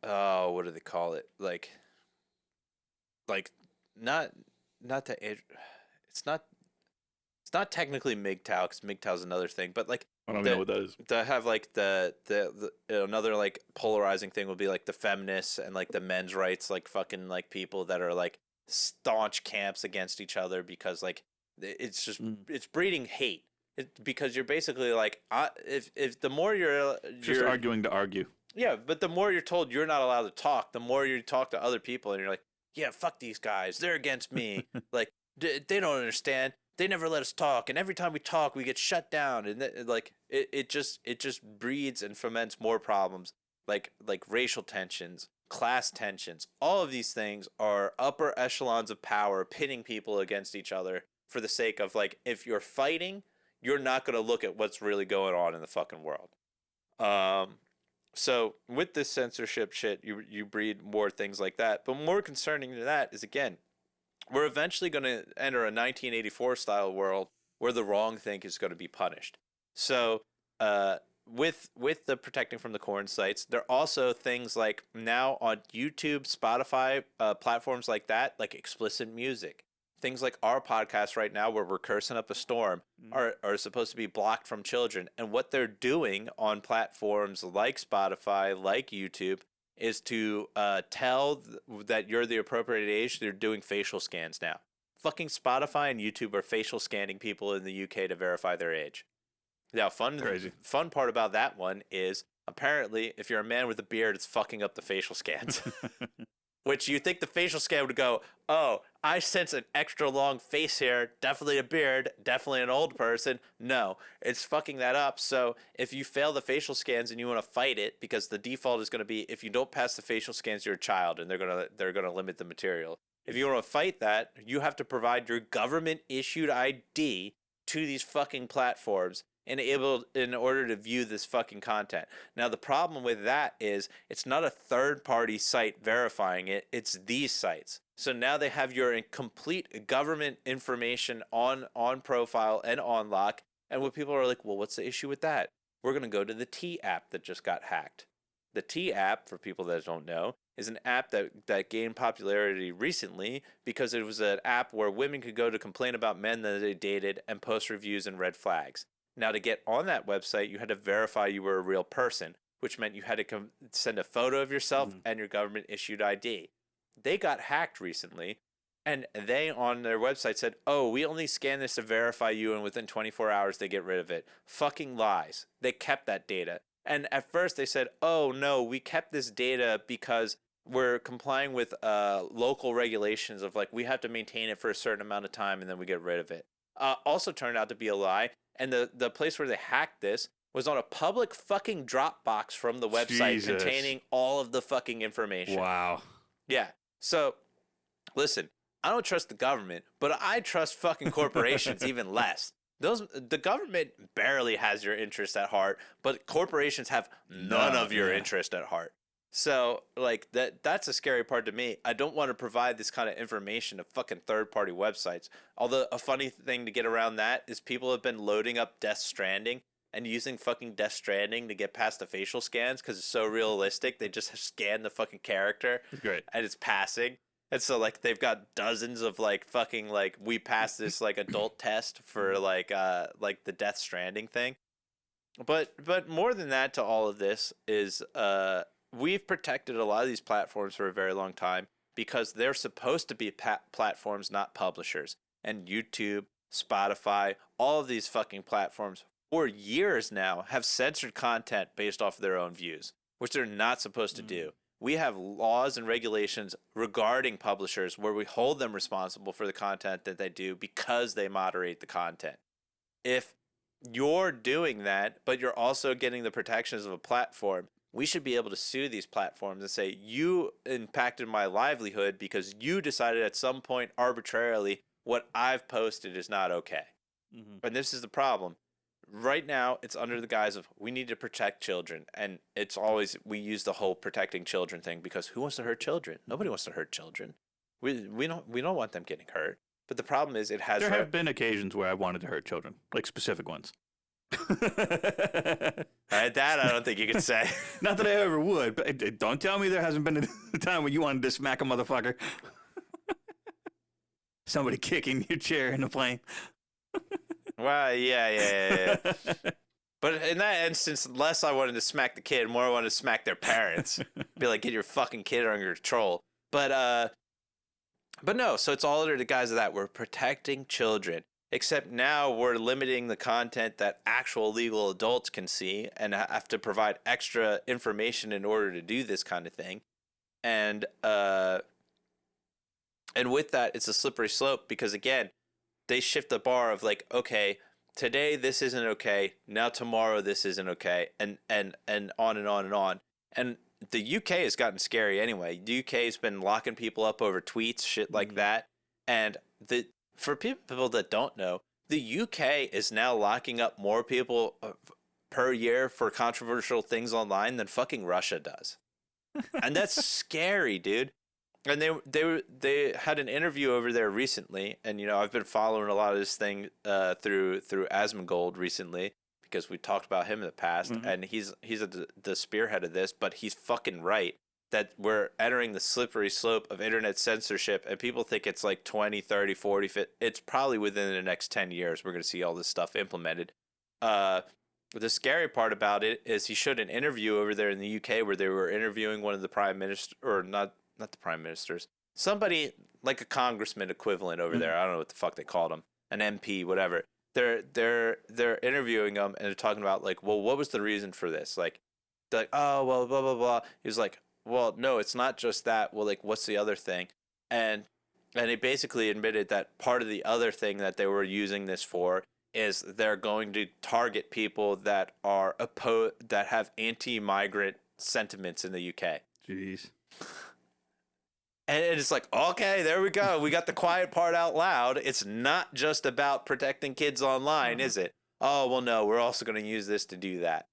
what do they call it? Like not the it's not technically MGTOW, because MGTOW is another thing, but like I don't even know what that is. To have like the another like polarizing thing would be like the feminists and like the men's rights, like fucking like people that are like staunch camps against each other, because like it's just it's breeding hate. Because you're basically like if the more you're just arguing to argue. Yeah, but the more you're told you're not allowed to talk, the more you talk to other people, and you're like, yeah, fuck these guys, they're against me. Like they don't understand. They never let us talk, and every time we talk, we get shut down, and it just breeds and foments more problems, like racial tensions, class tensions. All of these things are upper echelons of power pitting people against each other for the sake of, like, if you're fighting, you're not going to look at what's really going on in the fucking world. So with this censorship shit, you breed more things like that. But more concerning than that is, again, we're eventually going to enter a 1984 style world where the wrong thing is going to be punished. So with the protecting from the corn sites, there are also things like now on YouTube, Spotify, platforms like that, like explicit music. Things like our podcast right now, where we're cursing up a storm, are supposed to be blocked from children. And what they're doing on platforms like Spotify, like YouTube, is to tell that you're the appropriate age. They're doing facial scans now. Fucking Spotify and YouTube are facial scanning people in the UK to verify their age. Now, fun part about that one is, apparently, if you're a man with a beard, it's fucking up the facial scans. Which you think the facial scan would go, oh, I sense an extra long face hair, definitely a beard, definitely an old person. No, it's fucking that up. So if you fail the facial scans and you want to fight it, because the default is going to be, if you don't pass the facial scans, you're a child, and they're gonna limit the material. If you want to fight that, you have to provide your government issued ID to these fucking platforms in order to view this fucking content. Now, the problem with that is it's not a third-party site verifying it, it's these sites. So now they have your complete government information on profile and on lock, and what people are like, well, what's the issue with that? We're going to go to the T app that just got hacked. The T app, for people that don't know, is an app that gained popularity recently because it was an app where women could go to complain about men that they dated and post reviews and red flags. Now, to get on that website, you had to verify you were a real person, which meant you had to send a photo of yourself and your government-issued ID. They got hacked recently, and they, on their website, said, oh, we only scan this to verify you, and within 24 hours, they get rid of it. Fucking lies. They kept that data. And at first, they said, oh, no, we kept this data because we're complying with local regulations of, like, we have to maintain it for a certain amount of time, and then we get rid of it. Also turned out to be a lie. And the place where they hacked this was on a public fucking Dropbox from the website containing all of the fucking information. Wow. Yeah. So, listen, I don't trust the government, but I trust fucking corporations even less. The government barely has your interest at heart, but corporations have none of your interest at heart. So, like, that's a scary part to me. I don't want to provide this kind of information to fucking third-party websites. Although, a funny thing to get around that is people have been loading up Death Stranding and using fucking Death Stranding to get past the facial scans because it's so realistic. They just scan the fucking character. Great. And it's passing. And so, like, they've got dozens of, like, fucking, like, we passed this, like, adult test for, like the Death Stranding thing. But more than that to all of this is, we've protected a lot of these platforms for a very long time because they're supposed to be platforms, not publishers. And YouTube, Spotify, all of these fucking platforms for years now have censored content based off of their own views, which they're not supposed to do. We have laws and regulations regarding publishers where we hold them responsible for the content that they do because they moderate the content. If you're doing that, but you're also getting the protections of a platform, we should be able to sue these platforms and say, you impacted my livelihood because you decided at some point arbitrarily what I've posted is not okay. And this is the problem. Right now, it's under the guise of we need to protect children. And it's always, we use the whole protecting children thing because who wants to hurt children? Nobody wants to hurt children. We don't want them getting hurt. But the problem is it has... There have been occasions where I wanted to hurt children, like specific ones. That I don't think you could say. Not that I ever would, but don't tell me there hasn't been a time when you wanted to smack a motherfucker. Somebody kicking your chair in the plane. Well, yeah. But in that instance, less I wanted to smack the kid, more I wanted to smack their parents. Be like, get your fucking kid under control. But no, so it's all under the guise of that. We're protecting children. Except now we're limiting the content that actual legal adults can see and have to provide extra information in order to do this kind of thing. And with that, it's a slippery slope because, again, they shift the bar of like, okay, today this isn't okay. Now tomorrow this isn't okay. And on and on and on. And the UK has gotten scary anyway. The UK has been locking people up over tweets, shit like that. And for people that don't know, the UK is now locking up more people per year for controversial things online than fucking Russia does. And that's scary, dude. And they had an interview over there recently, and you know I've been following a lot of this thing through Asmongold recently because we talked about him in the past, and he's the spearhead of this, but he's fucking right that we're entering the slippery slope of internet censorship, and people think it's like 20, 30, 40, 50. It's probably within the next 10 years we're going to see all this stuff implemented. The scary part about it is he showed an interview over there in the UK where they were interviewing one of the prime minister, or not the prime ministers, somebody like a congressman equivalent over there. I don't know what the fuck they called him, an MP, whatever. They're interviewing him and they're talking about like, well, what was the reason for this? Like, they're like, oh, well, blah blah blah. He was like, well, no, it's not just that. Well, like, what's the other thing? And he basically admitted that part of the other thing that they were using this for is they're going to target people that are that have anti-migrant sentiments in the UK. Jeez. And it's like, okay, there we go. We got the quiet part out loud. It's not just about protecting kids online, is it? Oh, well, no, we're also going to use this to do that.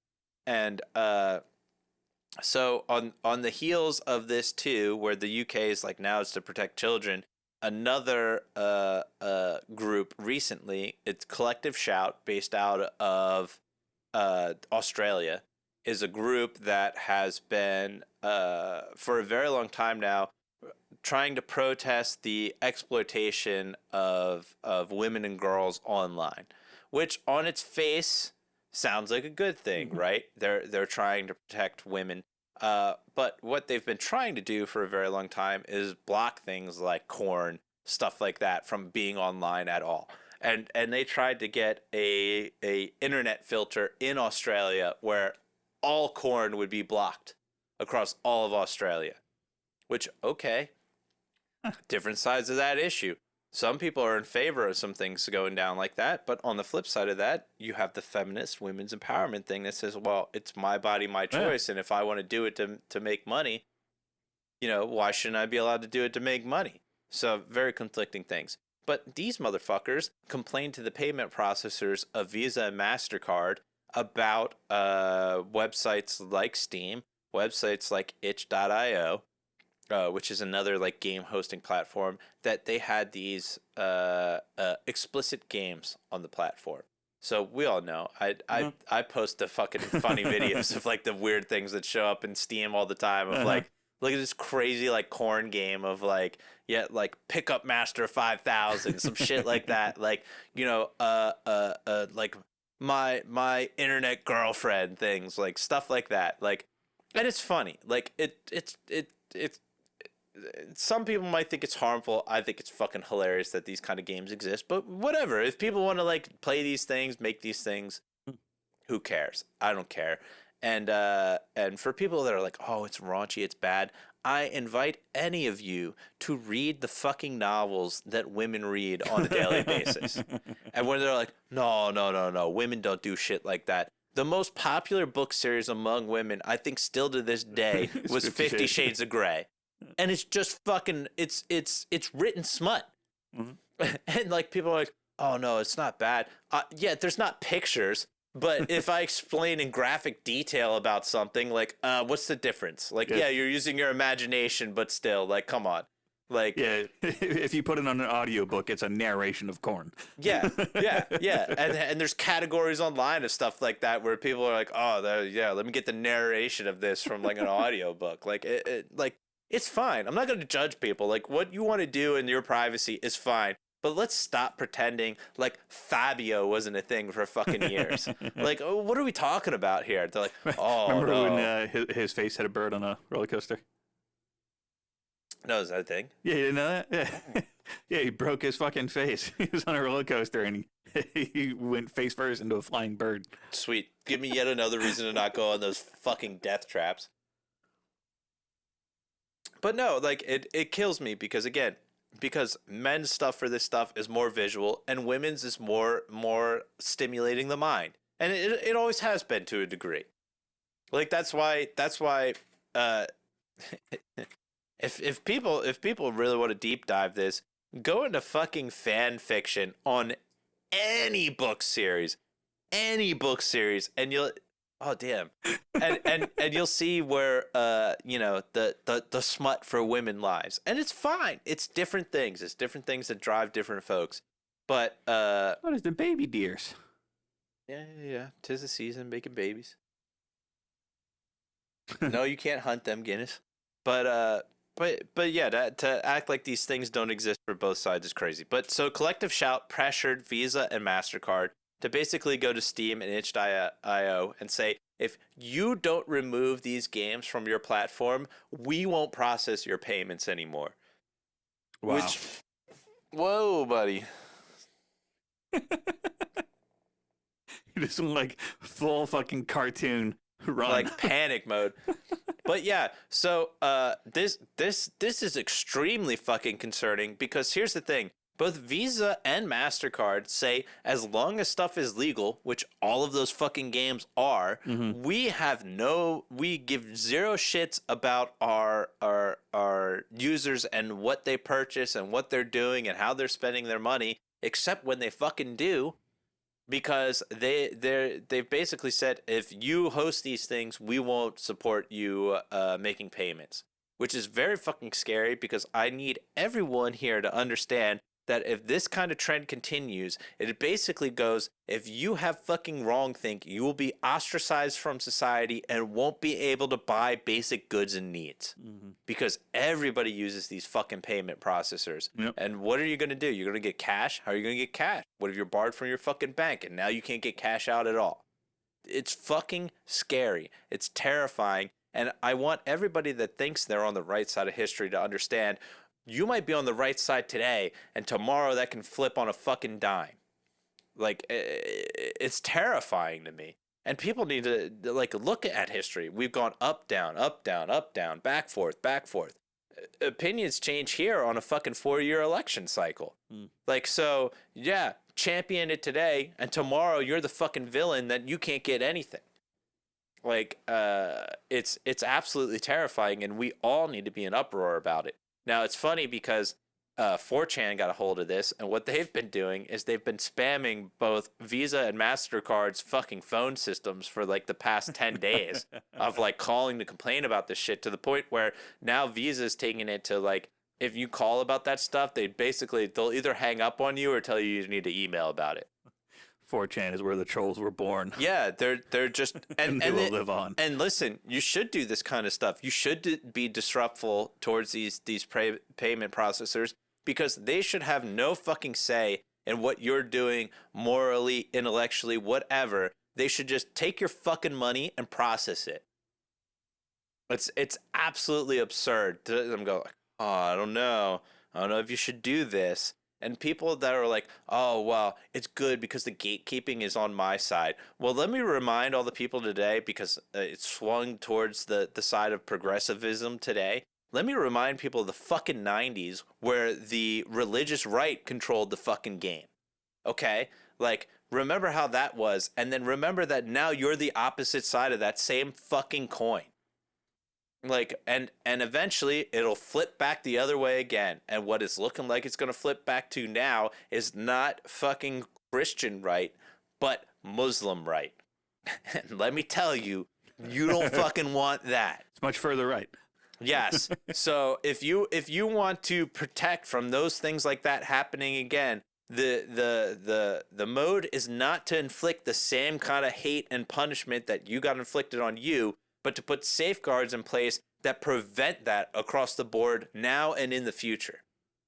And so on the heels of this, too, where the UK is like, now it's to protect children, another group recently, it's Collective Shout, based out of Australia, is a group that has been, for a very long time now, trying to protest the exploitation of women and girls online, which on its face sounds like a good thing, right? They're trying to protect women. But what they've been trying to do for a very long time is block things like corn, stuff like that, from being online at all. And they tried to get a internet filter in Australia where all corn would be blocked across all of Australia. Which, okay, different sides of that issue. Some people are in favor of some things going down like that, but on the flip side of that, you have the feminist women's empowerment thing that says, well, it's my body, my choice, and if I want to do it to make money, why shouldn't I be allowed to do it to make money? So very conflicting things. But these motherfuckers complained to the payment processors of Visa and MasterCard about websites like Steam, websites like itch.io, which is another like game hosting platform, that they had these explicit games on the platform. So we all know I post the fucking funny videos of like the weird things that show up in Steam all the time of like, look at this crazy like corn game of like, yeah, like Pickup Master 5000, some shit like that, like, like my internet girlfriend things, like stuff like that, like, and it's funny, like it's some people might think it's harmful. I think it's fucking hilarious that these kind of games exist, but whatever. If people want to like play these things, make these things, who cares? I don't care. And for people that are like, oh, it's raunchy, it's bad, I invite any of you to read the fucking novels that women read on a daily basis. And when they're like, no, women don't do shit like that. The most popular book series among women, I think still to this day, was 50 Shades of Grey. And it's just fucking, it's written smut. Mm-hmm. And like people are like, oh no, it's not bad. Yeah, there's not pictures. But if I explain in graphic detail about something, like, what's the difference? Like, yeah, you're using your imagination, but still, like, come on. Like, yeah, if you put it on an audiobook, it's a narration of corn. Yeah. And there's categories online of stuff like that where people are like, oh, let me get the narration of this from like an audiobook. Like, like, it's fine. I'm not going to judge people. Like, what you want to do in your privacy is fine. But let's stop pretending like Fabio wasn't a thing for fucking years. Like, what are we talking about here? They're like, oh, remember no. when his face hit a bird on a roller coaster? No, is that a thing? Yeah, you didn't know that? Yeah. Yeah, he broke his fucking face. He was on a roller coaster and he went face first into a flying bird. Sweet. Give me yet another reason to not go on those fucking death traps. But no, like, it kills me because, again, because men's stuff for this stuff is more visual and women's is more stimulating the mind. And it always has been to a degree. Like, that's why if people really want to deep dive this, go into fucking fan fiction on any book series, and you'll, oh damn, and you'll see where the smut for women lies, and it's fine. It's different things. It's different things that drive different folks. But what is the baby deers? Yeah. 'Tis the season, making babies. No, you can't hunt them, Guinness. But yeah, to act like these things don't exist for both sides is crazy. But so Collective Shout pressured Visa and MasterCard to basically go to Steam and itch.io and say, if you don't remove these games from your platform, we won't process your payments anymore. Wow. Whoa, buddy. You just went like full fucking cartoon run. Like panic mode. But yeah, so this is extremely fucking concerning because here's the thing. Both Visa and MasterCard say as long as stuff is legal, which all of those fucking games are, mm-hmm. we give zero shits about our users and what they purchase and what they're doing and how they're spending their money, except when they fucking do. Because they've basically said, if you host these things, we won't support you making payments, which is very fucking scary because I need everyone here to understand that if this kind of trend continues, it basically goes, if you have fucking wrong think, you will be ostracized from society and won't be able to buy basic goods and needs. Because everybody uses these fucking payment processors. Yep. And what are you going to do? You're going to get cash? How are you going to get cash? What if you're barred from your fucking bank and now you can't get cash out at all? It's fucking scary. It's terrifying. And I want everybody that thinks they're on the right side of history to understand you might be on the right side today, and tomorrow that can flip on a fucking dime. Like, it's terrifying to me. And people need to, like, look at history. We've gone up, down, up, down, up, down, back, forth, back, forth. Opinions change here on a fucking 4-year election cycle. Like, so, yeah, champion it today, and tomorrow you're the fucking villain that you can't get anything. Like, it's absolutely terrifying, and we all need to be in uproar about it. Now, it's funny because 4chan got a hold of this, and what they've been doing is they've been spamming both Visa and MasterCard's fucking phone systems for like the past 10 days of like calling to complain about this shit, to the point where now Visa's taking it to like, if you call about that stuff, they'll either hang up on you or tell you need to email about it. 4chan is where the trolls were born. Yeah, they're just and they will live on. And listen, you should do this kind of stuff. You should be disruptful towards these payment processors, because they should have no fucking say in what you're doing morally, intellectually, whatever. They should just take your fucking money and process it. It's absolutely absurd. I'm going, oh, I don't know if you should do this. And people that are like, oh, well, it's good because the gatekeeping is on my side. Well, let me remind all the people today, because it swung towards the side of progressivism today. Let me remind people of the fucking 90s, where the religious right controlled the fucking game. Okay? Like, remember how that was. And then remember that now you're the opposite side of that same fucking coin. Like, and eventually it'll flip back the other way again. And what it's looking like it's going to flip back to now is not fucking Christian right, but Muslim right. And let me tell you, you don't fucking want that. It's much further right. Yes. So if you want to protect from those things like that happening again, the mode is not to inflict the same kind of hate and punishment that you got inflicted on you, but to put safeguards in place that prevent that across the board now and in the future.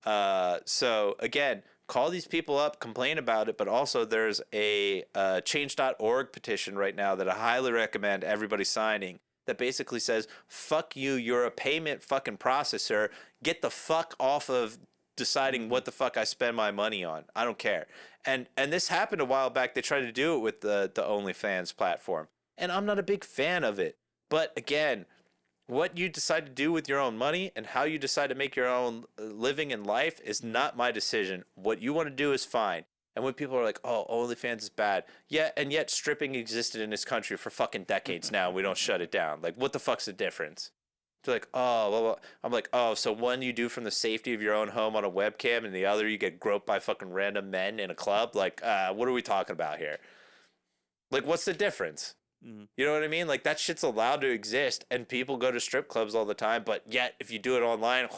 So again, call these people up, complain about it, but also there's a change.org petition right now that I highly recommend everybody signing, that basically says, fuck you, you're a payment fucking processor, get the fuck off of deciding what the fuck I spend my money on. I don't care. And this happened a while back. They tried to do it with the OnlyFans platform, and I'm not a big fan of it. But again, what you decide to do with your own money and how you decide to make your own living in life is not my decision. What you want to do is fine. And when people are like, oh, OnlyFans is bad. Yeah, and yet stripping existed in this country for fucking decades now. We don't shut it down. Like, what the fuck's the difference? They're like, oh, well, I'm like, oh, so one you do from the safety of your own home on a webcam, and the other you get groped by fucking random men in a club? Like, what are we talking about here? Like, what's the difference? You know what I mean? Like, that shit's allowed to exist, and people go to strip clubs all the time, but yet if you do it online,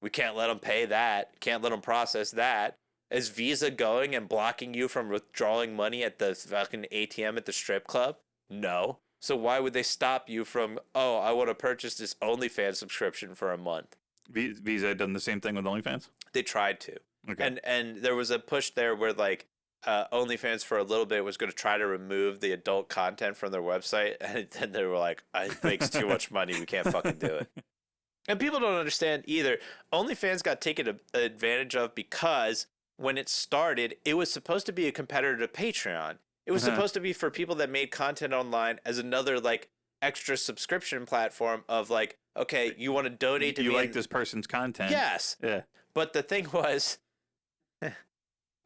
we can't let them pay that. Can't let them process that. Is Visa going and blocking you from withdrawing money at the fucking ATM at the strip club? No. So why would they stop you from, oh, I want to purchase this OnlyFans subscription for a month? Visa done the same thing with OnlyFans? They tried to. Okay. And there was a push there where, like, OnlyFans for a little bit was going to try to remove the adult content from their website, and then they were like, it makes too much money, we can't fucking do it. And people don't understand either. OnlyFans got taken advantage of because when it started, it was supposed to be a competitor to Patreon. It was supposed to be for people that made content online as another, like, extra subscription platform of, like, okay, you want to donate to me. You like this person's content. Yes. Yeah. But the thing was,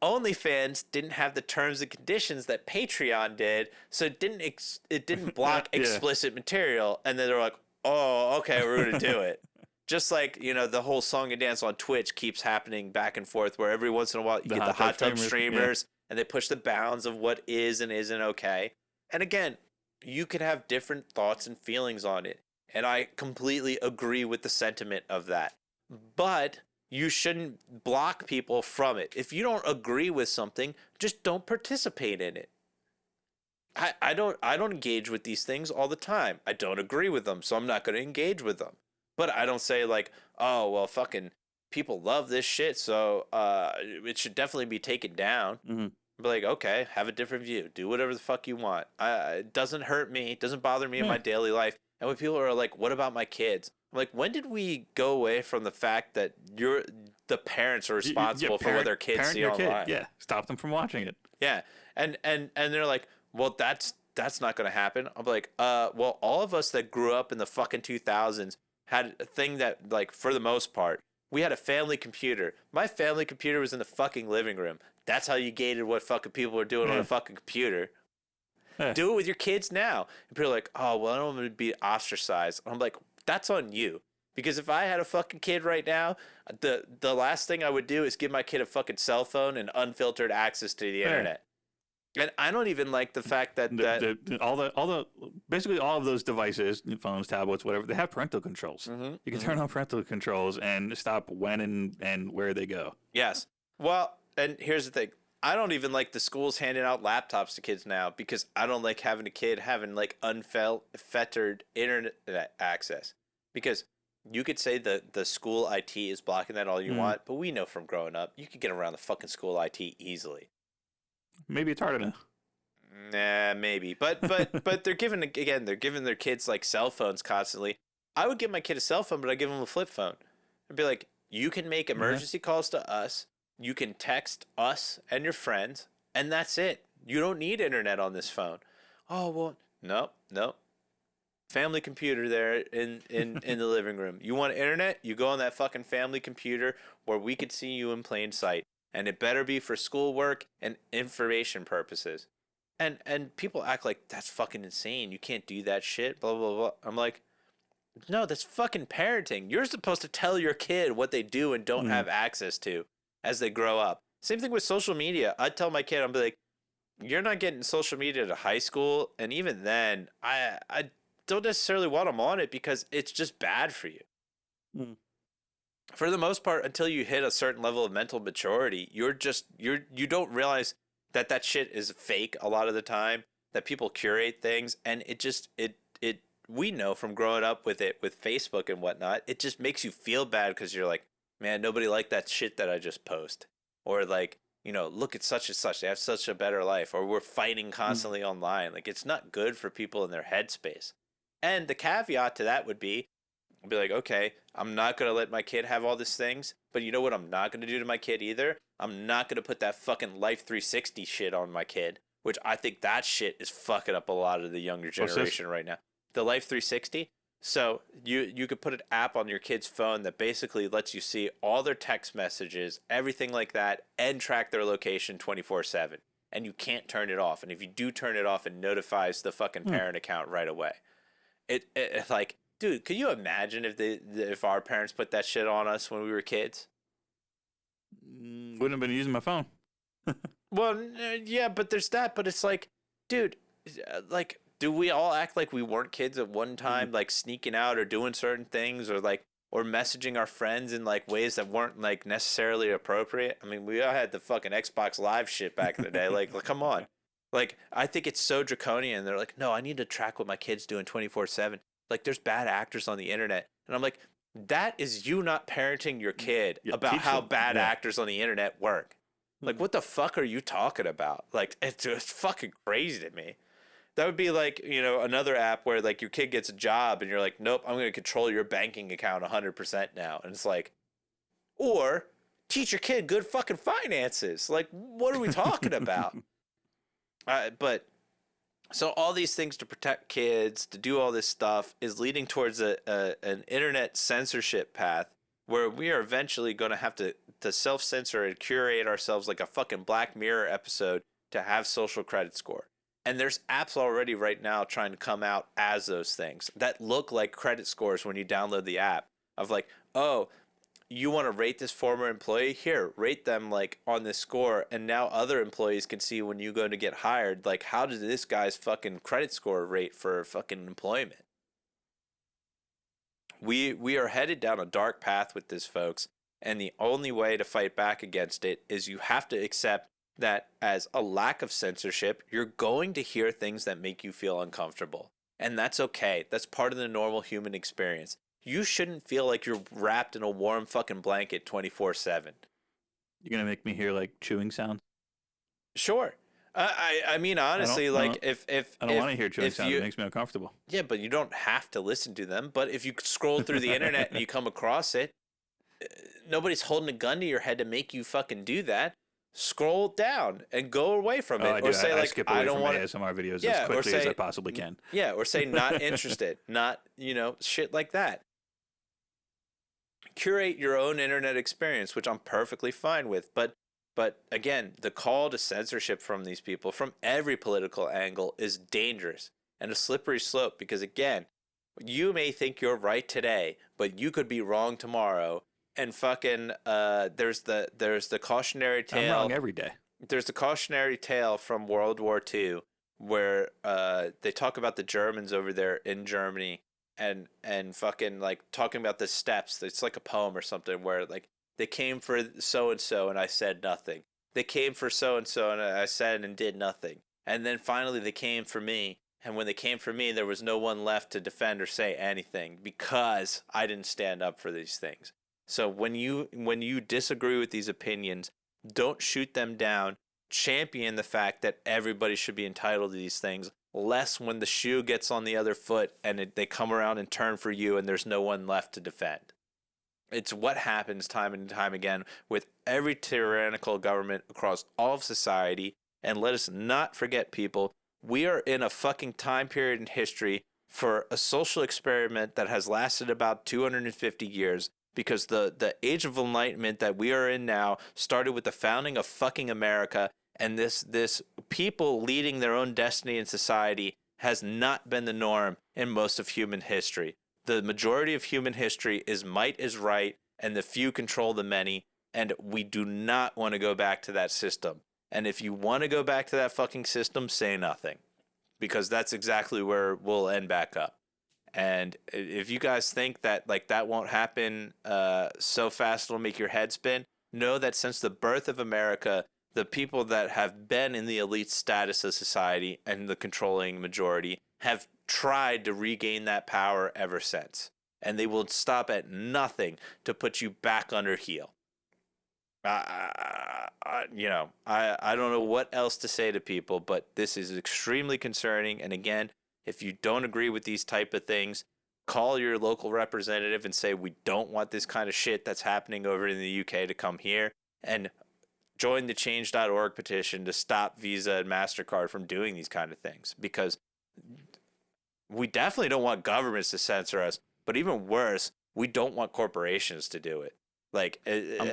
OnlyFans didn't have the terms and conditions that Patreon did, so it didn't block explicit material. And then they're like, oh, okay, we're going to do it. Just like, you know, the whole song and dance on Twitch keeps happening back and forth, where every once in a while you get the hot tub streamers, and they push the bounds of what is and isn't okay. And again, you can have different thoughts and feelings on it, and I completely agree with the sentiment of that. But you shouldn't block people from it. If you don't agree with something, just don't participate in it. I don't engage with these things all the time. I don't agree with them, so I'm not going to engage with them. But I don't say like, oh, well, fucking people love this shit, so it should definitely be taken down. Mm-hmm. Be like, okay, have a different view. Do whatever the fuck you want. It doesn't hurt me. It doesn't bother me in my daily life. And when people are like, what about my kids? I'm like, when did we go away from the fact that the parents are responsible for what their kids see online? Yeah, stop them from watching it. Yeah, and they're like, well, that's not going to happen. I'm like, well, all of us that grew up in the fucking 2000s had a thing that, like, for the most part, we had a family computer. My family computer was in the fucking living room. That's how you gated what fucking people were doing on a fucking computer. Do it with your kids now. And people are like, oh, well, I don't want to be ostracized. I'm like, that's on you. Because if I had a fucking kid right now, the last thing I would do is give my kid a fucking cell phone and unfiltered access to the internet. And I don't even like the fact that basically all of those devices, phones, tablets, whatever, they have parental controls. Mm-hmm, you can turn on parental controls and stop when and where they go. Yes. Well, and here's the thing. I don't even like the schools handing out laptops to kids now because I don't like having a kid having like unfettered internet access. Because you could say the school IT is blocking that all you want, but we know from growing up, you could get around the fucking school IT easily. Maybe it's hard enough. Nah, maybe. But they're giving their kids like cell phones constantly. I would give my kid a cell phone, but I'd give him a flip phone. I'd be like, you can make emergency calls to us. You can text us and your friends, and that's it. You don't need internet on this phone. Oh, well, nope. Family computer there in the living room. You want internet? You go on that fucking family computer where we could see you in plain sight. And it better be for schoolwork and information purposes. And people act like that's fucking insane. You can't do that shit, blah, blah, blah. I'm like, no, that's fucking parenting. You're supposed to tell your kid what they do and don't have access to as they grow up. Same thing with social media. I'd tell my kid, I'd be like, you're not getting social media to high school. And even then, I don't necessarily want them on it because it's just bad for you. For the most part, until you hit a certain level of mental maturity, you don't realize that shit is fake a lot of the time, that people curate things, and we know from growing up with it, with Facebook and whatnot, it just makes you feel bad because you're like, man, nobody liked that shit that I just post. Or like, look at such and such, they have such a better life. Or we're fighting constantly online. Like, it's not good for people in their headspace. And the caveat to that would be, I'll be like, okay, I'm not going to let my kid have all these things, but you know what I'm not going to do to my kid either? I'm not going to put that fucking Life 360 shit on my kid, which I think that shit is fucking up a lot of the younger generation right now. The Life 360? So you could put an app on your kid's phone that basically lets you see all their text messages, everything like that, and track their location 24/7. And you can't turn it off. And if you do turn it off, it notifies the fucking parent account right away. It like... Dude, could you imagine if our parents put that shit on us when we were kids? Wouldn't have been using my phone. Well, yeah, but there's that. But it's like, dude, like, do we all act like we weren't kids at one time, like sneaking out or doing certain things, or messaging our friends in like ways that weren't like necessarily appropriate? I mean, we all had the fucking Xbox Live shit back in the day. Like, come on. Like, I think it's so draconian. They're like, no, I need to track what my kid's doing 24/7. Like, there's bad actors on the internet. And I'm like, that is you not parenting your kid about how bad actors on the internet work. Like, what the fuck are you talking about? Like, it's fucking crazy to me. That would be like, another app where, like, your kid gets a job and you're like, nope, I'm going to control your banking account 100% now. And it's like, or teach your kid good fucking finances. Like, what are we talking about? But... So all these things to protect kids, to do all this stuff, is leading towards an internet censorship path where we are eventually going to have to self-censor and curate ourselves like a fucking Black Mirror episode to have social credit score. And there's apps already right now trying to come out as those things that look like credit scores when you download the app of like, oh, you want to rate this former employee? Here, rate them like on this score, and now other employees can see when you go to get hired, like, how does this guy's fucking credit score rate for fucking employment? We are headed down a dark path with this, folks, And the only way to fight back against it is you have to accept that as a lack of censorship, you're going to hear things that make you feel uncomfortable. And that's okay. That's part of the normal human experience. You shouldn't feel like you're wrapped in a warm fucking blanket 24/7. You're going to make me hear like chewing sounds? Sure. I mean, honestly, if I don't want to hear chewing sounds. It makes me uncomfortable. Yeah, but you don't have to listen to them. But if you scroll through the internet and you come across it, nobody's holding a gun to your head to make you fucking do that. Scroll down and go away from it, or say I skip away I don't want ASMR videos as quickly as I possibly can. Yeah, or say not interested, not shit like that. Curate your own internet experience, which I'm perfectly fine with, but again, the call to censorship from these people, from every political angle, is dangerous and a slippery slope because, again, you may think you're right today, but you could be wrong tomorrow. And fucking, there's the cautionary tale. I'm wrong every day. There's the cautionary tale from World War II where they talk about the Germans over there in Germany and fucking like talking about the steps. It's like a poem or something where like they came for so and so and I said nothing. They came for so and so and I said and did nothing. And then finally they came for me. And when they came for me, there was no one left to defend or say anything because I didn't stand up for these things. So when you disagree with these opinions, don't shoot them down. Champion the fact that everybody should be entitled to these things, less when the shoe gets on the other foot and they come around and turn for you and there's no one left to defend. It's what happens time and time again with every tyrannical government across all of society. And let us not forget, people, we are in a fucking time period in history for a social experiment that has lasted about 250 years. Because the age of enlightenment that we are in now started with the founding of fucking America, and this people leading their own destiny in society has not been the norm in most of human history. The majority of human history is might is right, and the few control the many, and we do not want to go back to that system. And if you want to go back to that fucking system, say nothing, because that's exactly where we'll end back up. And if you guys think that like that won't happen so fast it'll make your head spin, know that since the birth of America, the people that have been in the elite status of society and the controlling majority have tried to regain that power ever since. And they will stop at nothing to put you back under heel. I don't know what else to say to people, but this is extremely concerning. And again, if you don't agree with these type of things, call your local representative and say, we don't want this kind of shit that's happening over in the UK to come here, and join the change.org petition to stop Visa and MasterCard from doing these kind of things, because we definitely don't want governments to censor us, but even worse, we don't want corporations to do it. Like,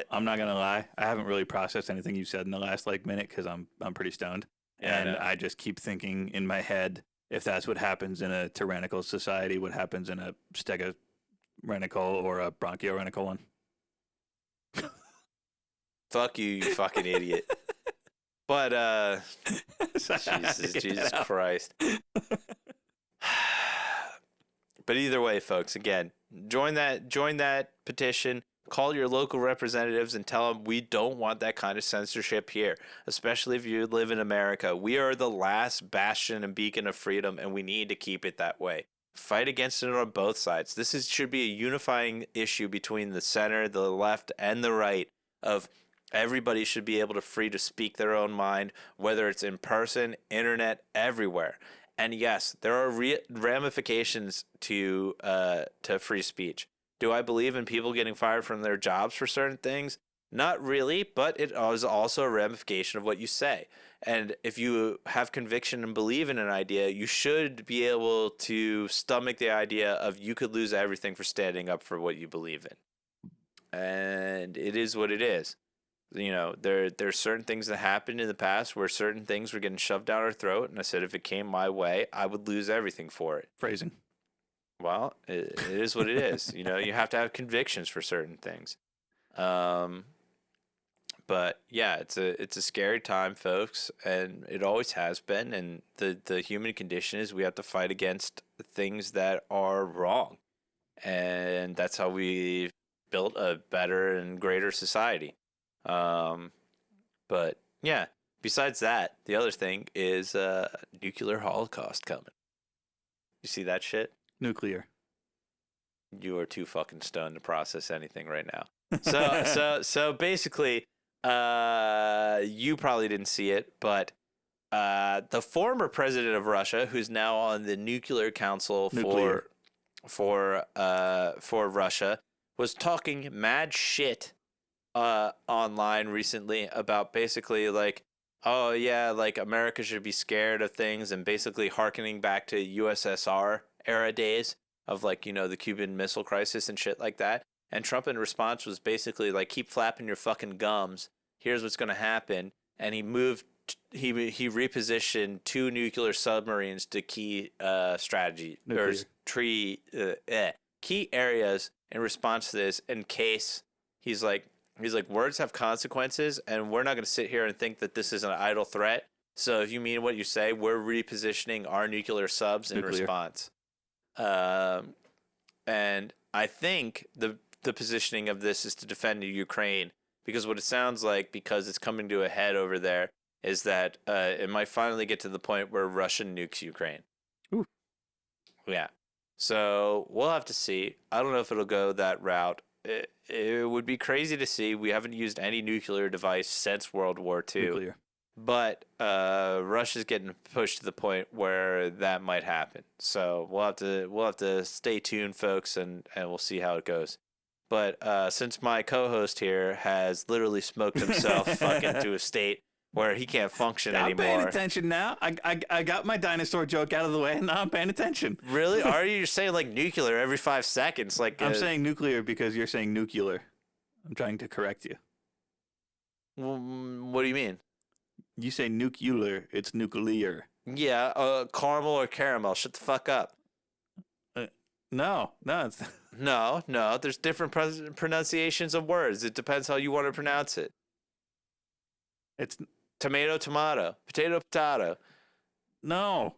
I'm not going to lie. I haven't really processed anything you said in the last minute because I'm pretty stoned. Yeah, and I just keep thinking in my head, if that's what happens in a tyrannical society, what happens in a stegorenical or a bronchiorenical one? Fuck you, you fucking idiot. But, Jesus Christ. But either way, folks, again, join that petition. Call your local representatives and tell them we don't want that kind of censorship here, especially if you live in America. We are the last bastion and beacon of freedom, and we need to keep it that way. Fight against it on both sides. This should be a unifying issue between the center, the left, and the right. Of everybody should be able to speak their own mind, whether it's in person, internet, everywhere. And yes, there are ramifications to free speech. Do I believe in people getting fired from their jobs for certain things? Not really, but it is also a ramification of what you say. And if you have conviction and believe in an idea, you should be able to stomach the idea of you could lose everything for standing up for what you believe in. And it is what it is. You know, there's certain things that happened in the past where certain things were getting shoved down our throat. And I said, if it came my way, I would lose everything for it. Phrasing. Well, it is what it is. You know, you have to have convictions for certain things. But yeah, it's a scary time, folks, and it always has been. And the human condition is we have to fight against things that are wrong, and that's how we built a better and greater society. But yeah, besides that, the other thing is nuclear holocaust coming. You see that shit? Nuclear. You are too fucking stoned to process anything right now. So basically, you probably didn't see it, but the former president of Russia, who's now on the Nuclear Council for Russia, was talking mad shit online recently about basically like, oh yeah, like America should be scared of things, and basically hearkening back to USSR era days of like, you know, the Cuban Missile Crisis and shit like that. And Trump in response was basically like, keep flapping your fucking gums. Here's what's going to happen. And he repositioned 2 nuclear submarines to key strategy or key areas in response to this, in case he's like words have consequences, and we're not going to sit here and think that this is an idle threat. So if you mean what you say, we're repositioning our nuclear subs in response. And I think the positioning of this is to defend Ukraine, because what it sounds like, because it's coming to a head over there, is that it might finally get to the point where Russia nukes Ukraine. Ooh. Yeah. So we'll have to see. I don't know if it'll go that route. It would be crazy to see. We haven't used any nuclear device since World War II. Nuclear. But Russia's getting pushed to the point where that might happen. So we'll have to stay tuned, folks, and we'll see how it goes. But since my co-host here has literally smoked himself fucking to a state where he can't function anymore. I'm paying attention now. I got my dinosaur joke out of the way, and now I'm paying attention. Really? Are you saying like nuclear every 5 seconds? Like I'm saying nuclear because you're saying nuclear. I'm trying to correct you. What do you mean? You say nuclear. It's nuclear. Yeah, caramel or caramel. Shut the fuck up. No. It's... No. There's different pronunciations of words. It depends how you want to pronounce it. It's tomato, tomato, potato, potato. No.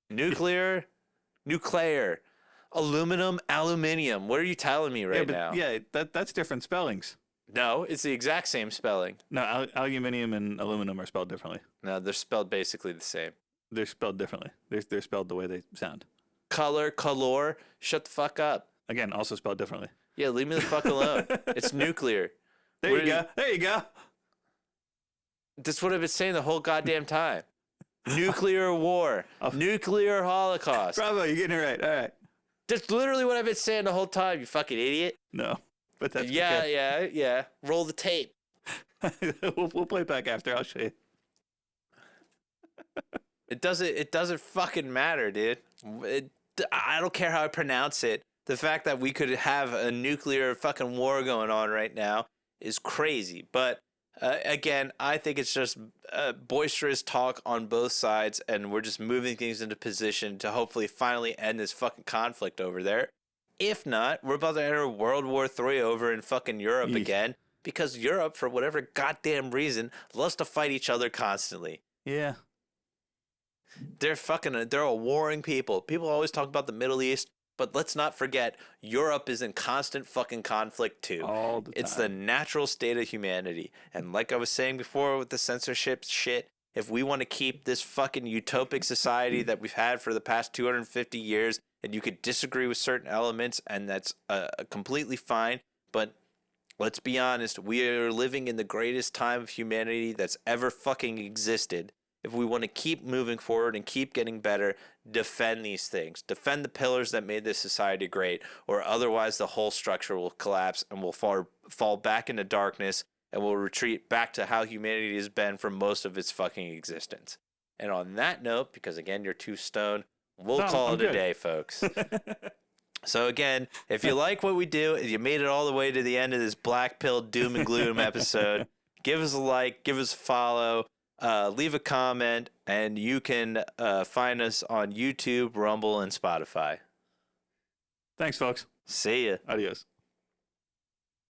Nuclear, aluminum, aluminium. What are you telling me right now? Yeah, that's different spellings. No, it's the exact same spelling. No, aluminium and aluminum are spelled differently. No, they're spelled basically the same. They're spelled differently. They're spelled the way they sound. Color. Shut the fuck up. Again, also spelled differently. Yeah, leave me the fuck alone. It's nuclear. There you go. That's what I've been saying the whole goddamn time. Nuclear war. Nuclear holocaust. Bravo, you're getting it right. All right. That's literally what I've been saying the whole time, you fucking idiot. No. But that's okay. Yeah. Roll the tape. we'll play it back after. I'll show you. It doesn't fucking matter, dude. I don't care how I pronounce it. The fact that we could have a nuclear fucking war going on right now is crazy. But again, I think it's just boisterous talk on both sides, and we're just moving things into position to hopefully finally end this fucking conflict over there. If not, we're about to enter World War III over in fucking Europe again, because Europe, for whatever goddamn reason, loves to fight each other constantly. Yeah. They're a warring people. People always talk about the Middle East, but let's not forget, Europe is in constant fucking conflict too. All the time. It's the natural state of humanity. And like I was saying before with the censorship shit, if we want to keep this fucking utopic society that we've had for the past 250 years, and you could disagree with certain elements, and that's completely fine, but let's be honest, we are living in the greatest time of humanity that's ever fucking existed. If we want to keep moving forward and keep getting better, defend these things. Defend the pillars that made this society great, or otherwise the whole structure will collapse and we'll fall back into darkness, and we'll retreat back to how humanity has been for most of its fucking existence. And on that note, because again, you're too stoned, we'll call it a day, folks. So again, if you like what we do, if you made it all the way to the end of this black pill doom and gloom episode, give us a like, give us a follow. Leave a comment, and you can find us on YouTube, Rumble, and Spotify. Thanks, folks. See ya. Adios.